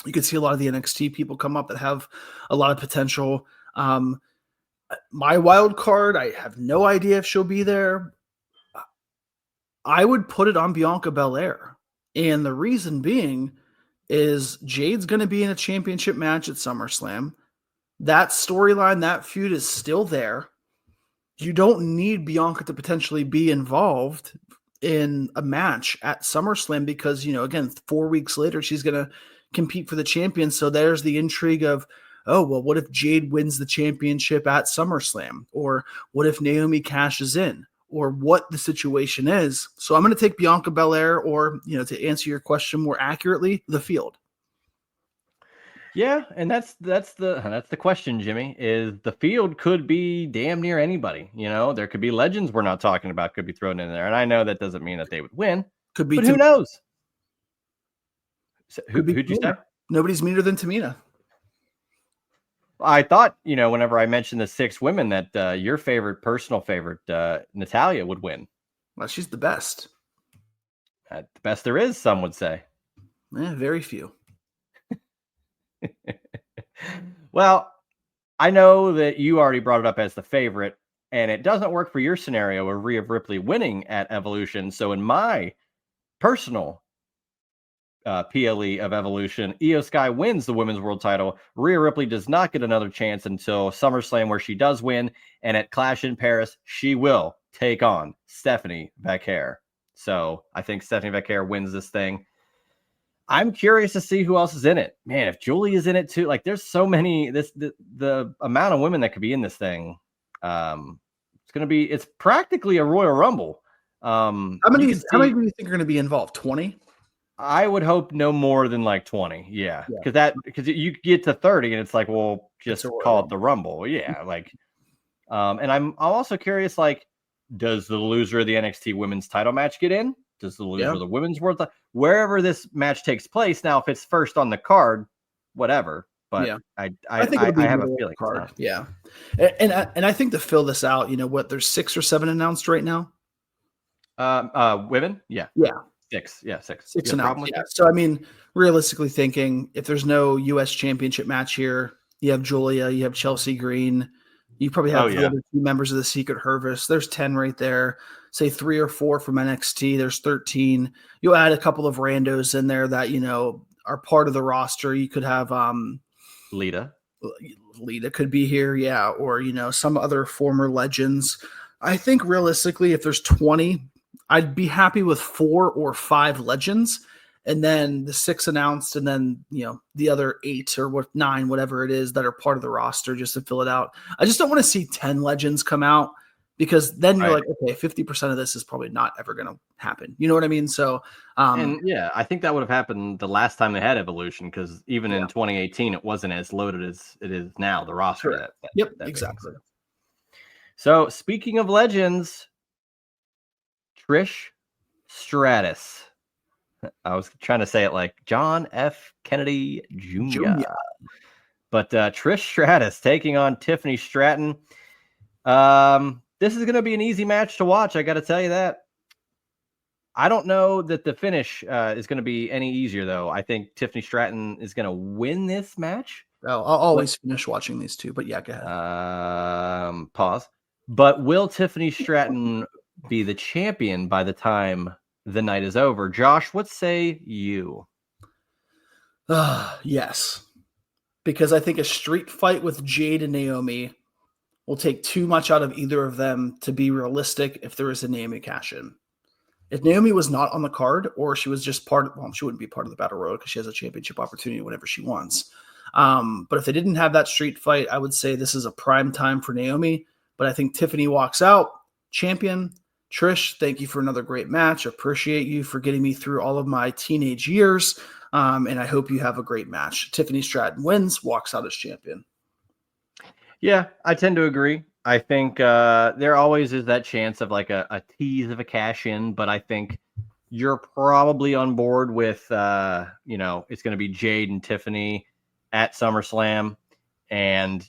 You could see a lot of the NXT people come up that have a lot of potential. My wild card, I have no idea if she'll be there. I would put it on Bianca Belair. And the reason being is Jade's going to be in a championship match at SummerSlam. That storyline, that feud is still there. You don't need Bianca to potentially be involved in a match at SummerSlam because, again, 4 weeks later, she's going to compete for the champion. So there's the intrigue of, oh, well, what if Jade wins the championship at SummerSlam? Or what if Naomi cashes in? Or what the situation is. So I'm going to take Bianca Belair, or, to answer your question more accurately, the field. Yeah, and that's the question, Jimmy, is the field could be damn near anybody. There could be legends we're not talking about could be thrown in there. And I know that doesn't mean that they would win. Could be, but who knows? So who'd you say? Nobody's meaner than Tamina. I thought, whenever I mentioned the 6 women that your personal favorite, Natalya would win. Well, she's the best. The best there is, some would say. Very few. Well, I know that you already brought it up as the favorite, and it doesn't work for your scenario of Rhea Ripley winning at Evolution. So in my personal PLE of Evolution, Io Sky wins the women's world title. Rhea Ripley does not get another chance until SummerSlam, where she does win, and at Clash in Paris, she will take on Stephanie Vaquer. So I think Stephanie Vaquer wins this thing. I'm curious to see who else is in it. Man, if Julie is in it too, like there's so many. The amount of women that could be in this thing. It's practically a Royal Rumble. How many do you think are going to be involved? 20? I would hope no more than like 20. Yeah. Because you get to 30 and it's like, well, just call it the Rumble. Yeah. Like, And I'm also curious, like, does the loser of the NXT women's title match get in? Does the loser of the women's world, wherever this match takes place? Now, if it's first on the card, whatever. But I think it'll be I have a middle feeling card. it's not. Yeah, and I think to fill this out, there's 6 or 7 announced right now. Women, yeah, 6, 6 announced. Yeah. So I mean, realistically thinking, if there's no U.S. Championship match here, you have Julia, you have Chelsea Green, you probably have the other 2 members of the Secret Harvest. There's 10 right there. Say 3 or 4 from NXT. There's 13. You'll add a couple of randos in there that are part of the roster. You could have Lita could be here, yeah, or some other former legends. I think realistically, if there's 20, I'd be happy with 4 or 5 legends, and then the 6 announced, and then the other 8 or 9, whatever it is, that are part of the roster, just to fill it out. I just don't want to see 10 legends come out, because then you're like, okay, 50% of this is probably not ever going to happen. You know what I mean? So, and I think that would have happened the last time they had Evolution, because even in 2018, it wasn't as loaded as it is now. The roster. Yep, exactly. So, speaking of legends, Trish Stratus. I was trying to say it like John F. Kennedy Jr. But Trish Stratus taking on Tiffany Stratton. This is going to be an easy match to watch. I got to tell you that. I don't know that the finish is going to be any easier, though. I think Tiffany Stratton is going to win this match. Oh, I'll always finish watching these 2, but yeah, go ahead. Pause. But will Tiffany Stratton be the champion by the time the night is over? Josh, what say you? Yes, because I think a street fight with Jade and Naomi will take too much out of either of them to be realistic if there is a Naomi cash-in. If Naomi was not on the card, or she was just she wouldn't be part of the Battle Royal because she has a championship opportunity whenever she wants. But if they didn't have that street fight, I would say this is a prime time for Naomi. But I think Tiffany walks out champion. Trish, thank you for another great match. Appreciate you for getting me through all of my teenage years. And I hope you have a great match. Tiffany Stratton wins, walks out as champion. Yeah, I tend to agree. I think there always is that chance of like a tease of a cash in, but I think you're probably on board with, it's going to be Jade and Tiffany at SummerSlam. And,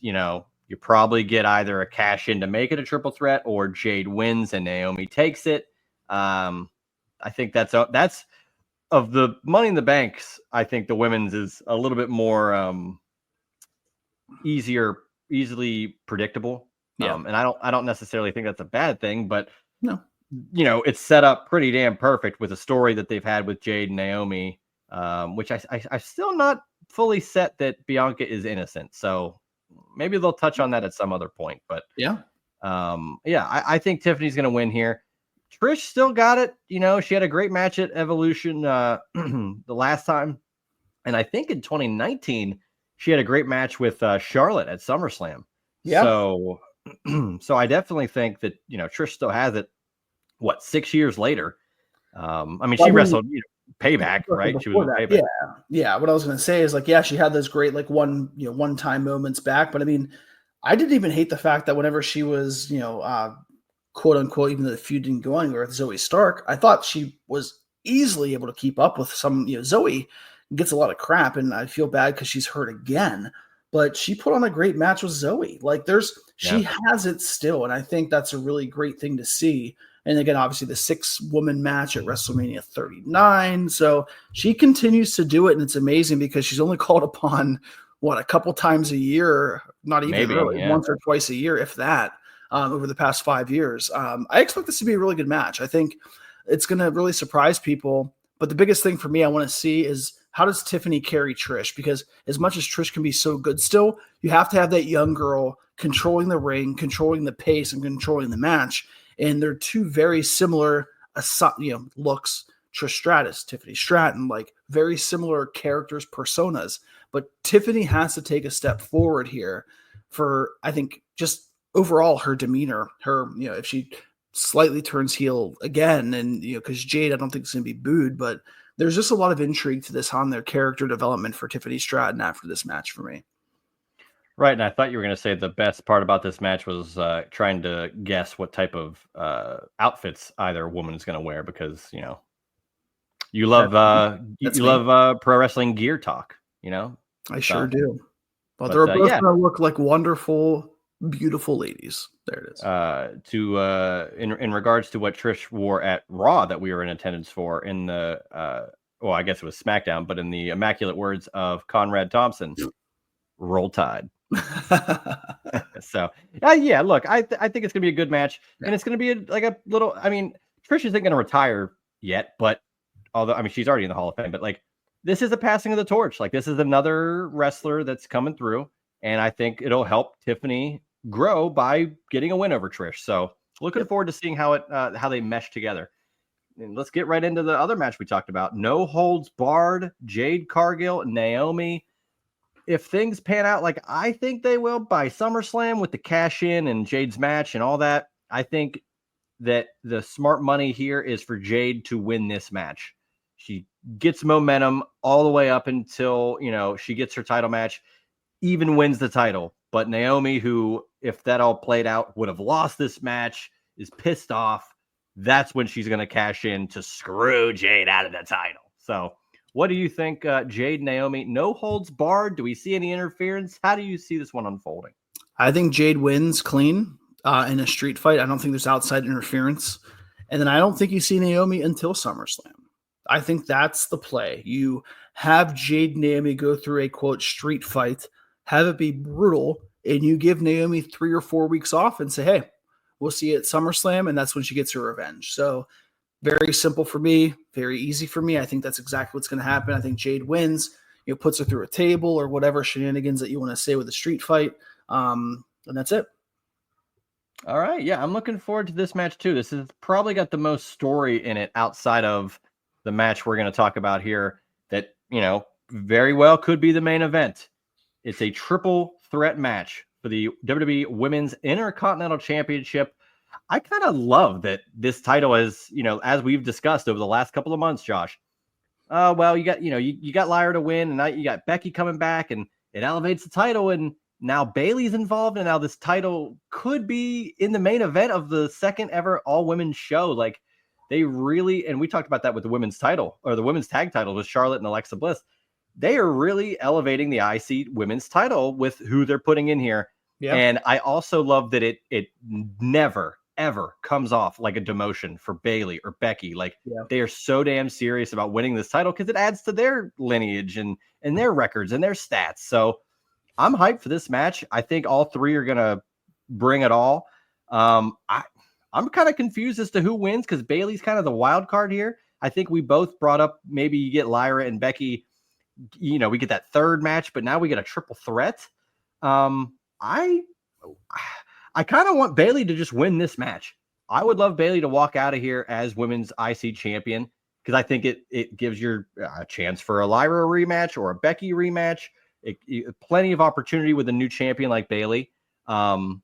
you probably get either a cash in to make it a triple threat, or Jade wins and Naomi takes it. I think that's of the Money in the Banks. I think the women's is a little bit more easily predictable. Yeah. And I don't necessarily think that's a bad thing, but no, it's set up pretty damn perfect with a story that they've had with Jade and Naomi, which I still not fully set that Bianca is innocent. So maybe they'll touch on that at some other point, but I think Tiffany's going to win here. Trish still got it. She had a great match at Evolution the last time. And I think in 2019, she had a great match with Charlotte at SummerSlam. Yeah. So I definitely think that, Trish still has it. 6 years later? She wrestled Payback, right? She was Payback. Yeah. What I was going to say is she had those great one-time moments back. But I didn't even hate the fact that whenever she was, quote unquote, even though the feud didn't go anywhere with Zoe Stark, I thought she was easily able to keep up with some. Zoe gets a lot of crap, and I feel bad because she's hurt again. But she put on a great match with Zoe. She has it still, and I think that's a really great thing to see. And again, obviously the 6-woman match at WrestleMania 39. So she continues to do it, and it's amazing because she's only called upon a couple times a year, not even once or twice a year, if that, over the past 5 years. I expect this to be a really good match. I think it's going to really surprise people. But the biggest thing for me I want to see is, how does Tiffany carry Trish? Because as much as Trish can be so good still, you have to have that young girl controlling the ring, controlling the pace, and controlling the match. And they're 2 very similar looks. Trish Stratus, Tiffany Stratton, very similar characters, personas. But Tiffany has to take a step forward here for, I think, just overall her demeanor. Her, if she slightly turns heel again, and because Jade, I don't think is going to be booed, but there's just a lot of intrigue to this on their character development for Tiffany Stratton after this match for me. Right, and I thought you were going to say the best part about this match was trying to guess what type of outfits either woman is going to wear, because you love That's you me. love pro wrestling gear talk, I sure so. do. But But they're both yeah, going to look like wonderful, beautiful ladies. There it is. in regards to what Trish wore at Raw that we were in attendance for in the well, I guess it was SmackDown, but in the immaculate words of Conrad Thompson, roll tide. So yeah, look, I think it's gonna be a good match, and it's gonna be like a little. I mean, Trish isn't gonna retire yet, but although I mean she's already in the Hall of Fame, but like this is a passing of the torch. Like this is another wrestler that's coming through, and I think it'll help Tiffany grow by getting a win over Trish. So looking forward to seeing how they mesh together. And let's get right into the other match we talked about. No holds barred. Jade Cargill, Naomi. If things pan out like I think they will by SummerSlam with the cash in and Jade's match and all that, I think that the smart money here is for Jade to win this match. She gets momentum all the way up until, she gets her title match, even wins the title. But Naomi, who, if that all played out, would have lost this match, is pissed off. That's when she's going to cash in to screw Jade out of the title. So what do you think, Jade, Naomi? No holds barred? Do we see any interference? How do you see this one unfolding? I think Jade wins clean in a street fight. I don't think there's outside interference. And then I don't think you see Naomi until SummerSlam. I think that's the play. You have Jade and Naomi go through a, quote, street fight, have it be brutal, and you give Naomi 3 or 4 weeks off and say, hey, we'll see you at SummerSlam, and that's when she gets her revenge. So very simple for me, very easy for me. I think that's exactly what's going to happen. I think Jade wins, puts her through a table or whatever shenanigans that you want to say with a street fight. And that's it. All right. Yeah, I'm looking forward to this match too. This has probably got the most story in it outside of the match we're going to talk about here that, very well could be the main event. It's a triple threat match for the WWE Women's Intercontinental Championship. I kind of love that this title is, as we've discussed over the last couple of months, Josh. Well, you got, you got Lyra to win, and now you got Becky coming back, and it elevates the title, and now Bayley's involved, and now this title could be in the main event of the second ever all-women's show. Like, they really, and we talked about that with the women's title, or the women's tag title with Charlotte and Alexa Bliss. They are really elevating the IC women's title with who they're putting in here. Yeah. And I also love that it never, ever comes off like a demotion for Bayley or Becky. Like, they are so damn serious about winning this title because it adds to their lineage and their records and their stats. So I'm hyped for this match. I think all three are going to bring it all. I'm kind of confused as to who wins because Bayley's kind of the wild card here. I think we both brought up maybe you get Lyra and Becky, we get that third match, but now we get a triple threat. I kind of want Bayley to just win this match. I would love Bayley to walk out of here as women's IC champion because I think it gives you a chance for a Lyra rematch or a Becky rematch. Plenty of opportunity with a new champion like Bayley. And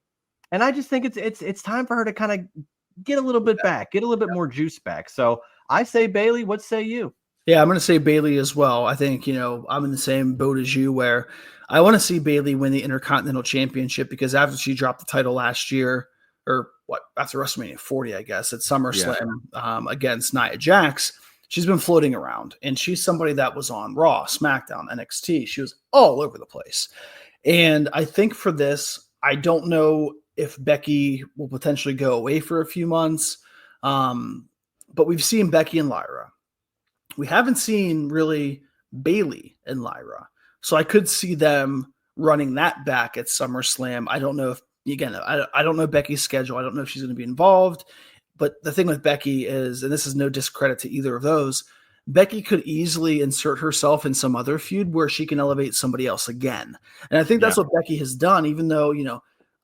I just think it's time for her to kind of get a little bit back, get a little bit more juice back. So I say Bayley. What say you? Yeah, I'm going to say Bayley as well. I think, I'm in the same boat as you where I want to see Bayley win the Intercontinental Championship because after she dropped the title last year, or after WrestleMania 40, I guess, at SummerSlam against Nia Jax, she's been floating around. And she's somebody that was on Raw, SmackDown, NXT. She was all over the place. And I think for this, I don't know if Becky will potentially go away for a few months. But we've seen Becky and Lyra. We haven't seen really Bayley and Lyra. So I could see them running that back at SummerSlam. I don't know if, again, I don't know Becky's schedule. I don't know if she's going to be involved. But the thing with Becky is, and this is no discredit to either of those, Becky could easily insert herself in some other feud where she can elevate somebody else again. And I think that's what Becky has done, even though,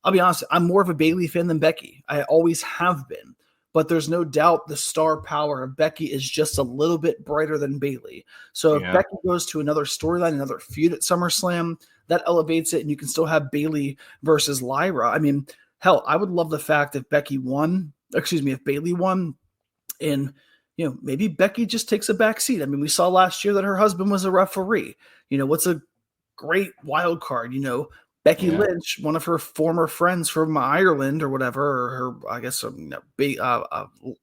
I'll be honest, I'm more of a Bayley fan than Becky. I always have been. But there's no doubt the star power of Becky is just a little bit brighter than Bayley. So if Becky goes to another storyline, another feud at SummerSlam, that elevates it, and you can still have Bayley versus Lyra. I mean, hell, I would love the fact if Bayley won, and maybe Becky just takes a back seat. I mean, we saw last year that her husband was a referee. What's a great wild card? Becky Lynch, one of her former friends from Ireland or whatever, or her, I guess,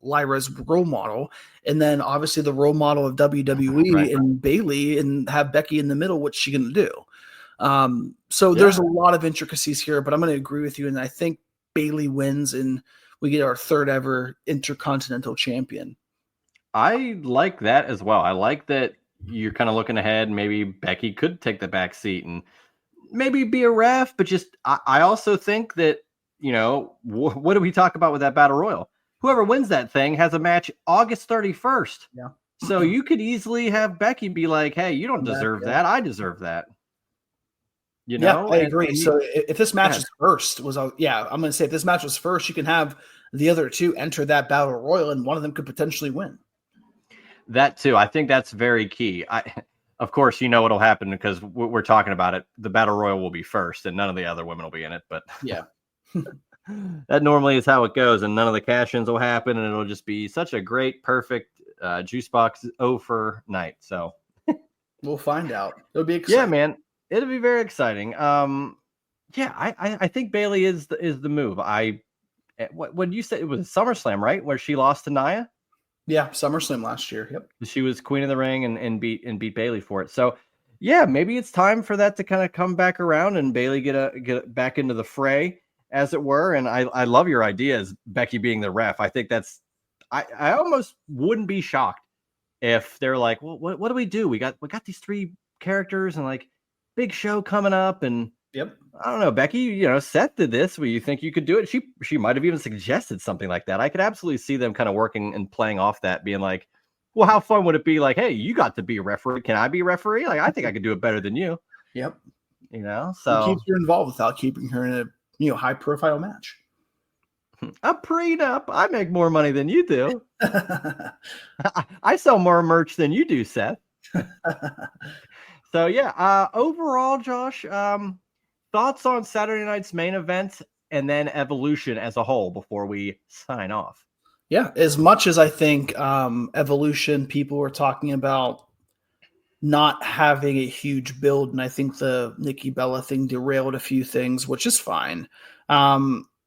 Lyra's role model, and then obviously the role model of WWE and Bayley, and have Becky in the middle. What's she going to do? So there's a lot of intricacies here, but I'm going to agree with you, and I think Bayley wins, and we get our third ever Intercontinental Champion. I like that as well. I like that you're kind of looking ahead. Maybe Becky could take the back seat and maybe be a ref, but just I also think that, what do we talk about with that Battle Royal? Whoever wins that thing has a match August 31st. Yeah. So you could easily have Becky be like, hey, you don't deserve that. I deserve that. I agree. So if this match is first, I'm going to say if this match was first, you can have the other two enter that Battle Royal, and one of them could potentially win. That too. I think that's very key. Of course, what'll happen because we're talking about it. The Battle Royal will be first, and none of the other women will be in it. But yeah, that normally is how it goes, and none of the cash-ins will happen, and it'll just be such a great, perfect juice box over night. So we'll find out. It'll be exciting. Yeah, man, it'll be very exciting. I think Bayley is the move. When you said it was SummerSlam, right, where she lost to Nia. Yeah, SummerSlam last year. Yep. She was Queen of the Ring and beat Bayley for it. So, yeah, maybe it's time for that to kind of come back around and Bayley get back into the fray, as it were. And I love your idea as Becky being the ref. I think I almost wouldn't be shocked if they're like, well, what do we do? We got these three characters and like big show coming up, and yep. I don't know, Becky, Seth did this. Well, you think you could do it? She might have even suggested something like that. I could absolutely see them kind of working and playing off that, being like, well, how fun would it be? Like, hey, you got to be a referee. Can I be a referee? Like, I think I could do it better than you. Yep. So keep her involved without keeping her in a high profile match. A prenup. I make more money than you do. I sell more merch than you do, Seth. So yeah, overall, Josh, thoughts on Saturday night's main event and then Evolution as a whole before we sign off? Yeah, as much as I think Evolution, people were talking about not having a huge build, and I think the Nikki Bella thing derailed a few things, which is fine.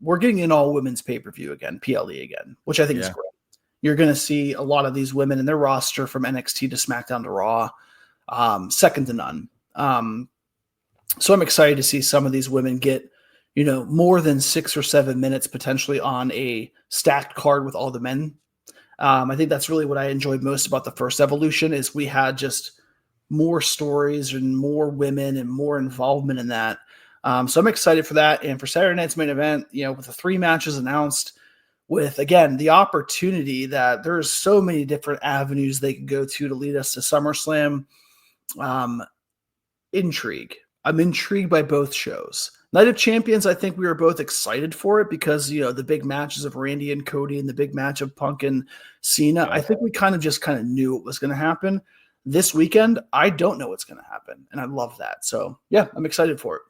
We're getting an all-women's pay-per-view again, PLE again, which I think is great. You're going to see a lot of these women in their roster from NXT to SmackDown to Raw, second to none. So I'm excited to see some of these women get, more than 6 or 7 minutes potentially on a stacked card with all the men. I think that's really what I enjoyed most about the first Evolution is we had just more stories and more women and more involvement in that. So I'm excited for that. And for Saturday night's main event, with the 3 matches announced, with, again, the opportunity that there's so many different avenues they could go to lead us to SummerSlam. Intrigue. I'm intrigued by both shows. Night of Champions, I think we were both excited for it because, the big matches of Randy and Cody and the big match of Punk and Cena. I think we kind of knew what was going to happen. This weekend, I don't know what's going to happen, and I love that. So, yeah, I'm excited for it.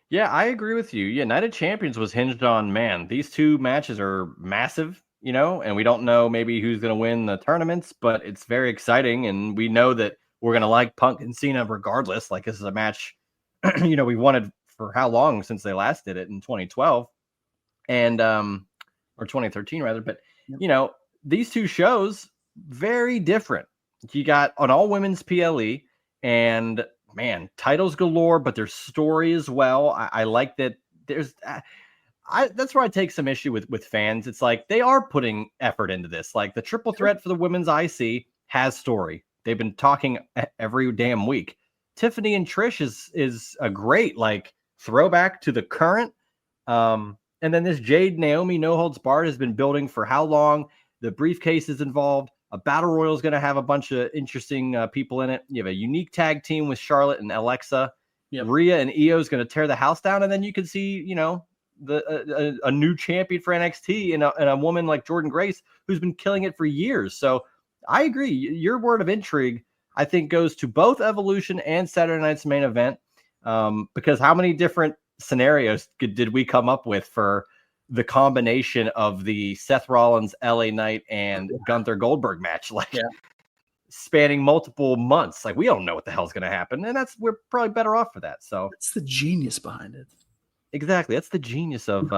Yeah, I agree with you. Yeah, Night of Champions was hinged on, man, these 2 matches are massive, and we don't know maybe who's going to win the tournaments, but it's very exciting, and we know that we're going to like Punk and Cena regardless. Like, this is a match, we wanted for how long since they last did it in 2012 and, or 2013 rather. But, these 2 shows, very different. You got an all women's PLE and man, titles galore, but there's story as well. I like that there's, that's where I take some issue with fans. It's like, they are putting effort into this. Like the triple threat for the women's IC has story. They've been talking every damn week. Tiffany and Trish is a great like throwback to the current. And then this Jade Naomi no holds barred has been building for how long? The briefcase is involved. A battle royal is going to have a bunch of interesting people in it. You have a unique tag team with Charlotte and Alexa. Yep. Rhea and Io is going to tear the house down, and then you can see, a new champion for NXT and a woman like Jordynne Grace who's been killing it for years. So I agree. Your word of intrigue, I think, goes to both Evolution and Saturday night's main event, because how many different scenarios did we come up with for the combination of the Seth Rollins, LA Knight, and Gunther Goldberg match? Like, spanning multiple months. Like, we don't know what the hell's going to happen. And we're probably better off for that. So that's the genius behind it. Exactly. That's the genius of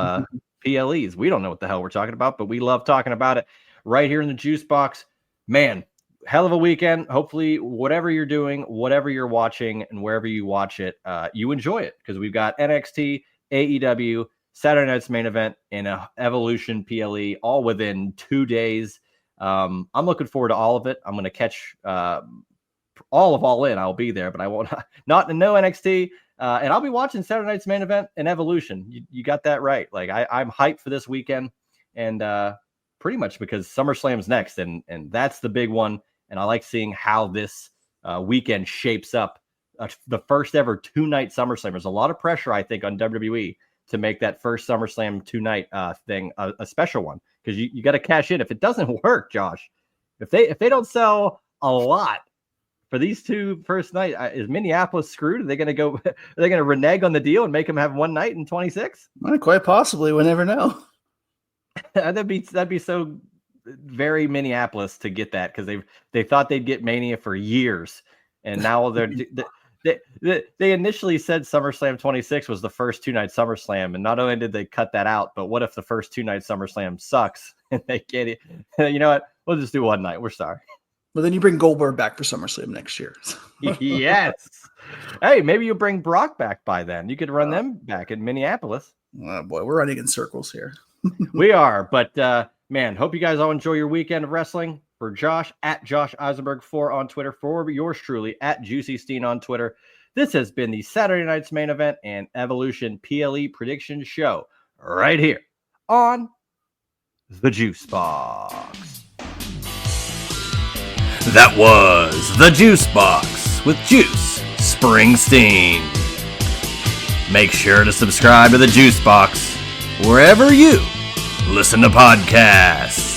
PLEs. We don't know what the hell we're talking about, but we love talking about it right here in the Juice Box. Man, hell of a weekend. Hopefully, whatever you're doing, whatever you're watching, and wherever you watch it, you enjoy it, because we've got NXT, AEW, Saturday Night's Main Event, and a Evolution PLE all within 2 days. I'm looking forward to all of it. I'm going to catch all of All In. I'll be there, but I won't. No NXT. And I'll be watching Saturday Night's Main Event and Evolution. You got that right. Like, I'm hyped for this weekend, and pretty much because SummerSlam's next, and that's the big one. And I like seeing how this weekend shapes up. The first ever 2-night SummerSlam. There's a lot of pressure, I think, on WWE to make that first SummerSlam 2-night thing a special one, because you got to cash in. If it doesn't work, Josh, if they don't sell a lot for these two first night, is Minneapolis screwed? Are they going to renege on the deal and make them have one night in 26? Quite possibly. We never know. that'd be so very Minneapolis to get that, because they thought they'd get Mania for years, and now they initially said SummerSlam 26 was the first 2-night SummerSlam, and not only did they cut that out, but what if the first 2-night SummerSlam sucks and they get it? You know what? We'll just do one night. We're sorry. Well, then you bring Goldberg back for SummerSlam next year. Yes. Hey, maybe you bring Brock back by then. You could run them back in Minneapolis. Oh boy, we're running in circles here. We are, but man, hope you guys all enjoy your weekend of wrestling. For Josh, at Josh Isenberg 4 on Twitter, for yours truly, at Juicy Steen on Twitter, this has been the Saturday Night's Main Event and Evolution PLE Prediction Show right here on the Juice Box. That was the Juice Box with Juice Springsteen. Make sure to subscribe to the Juice Box wherever you listen to podcasts.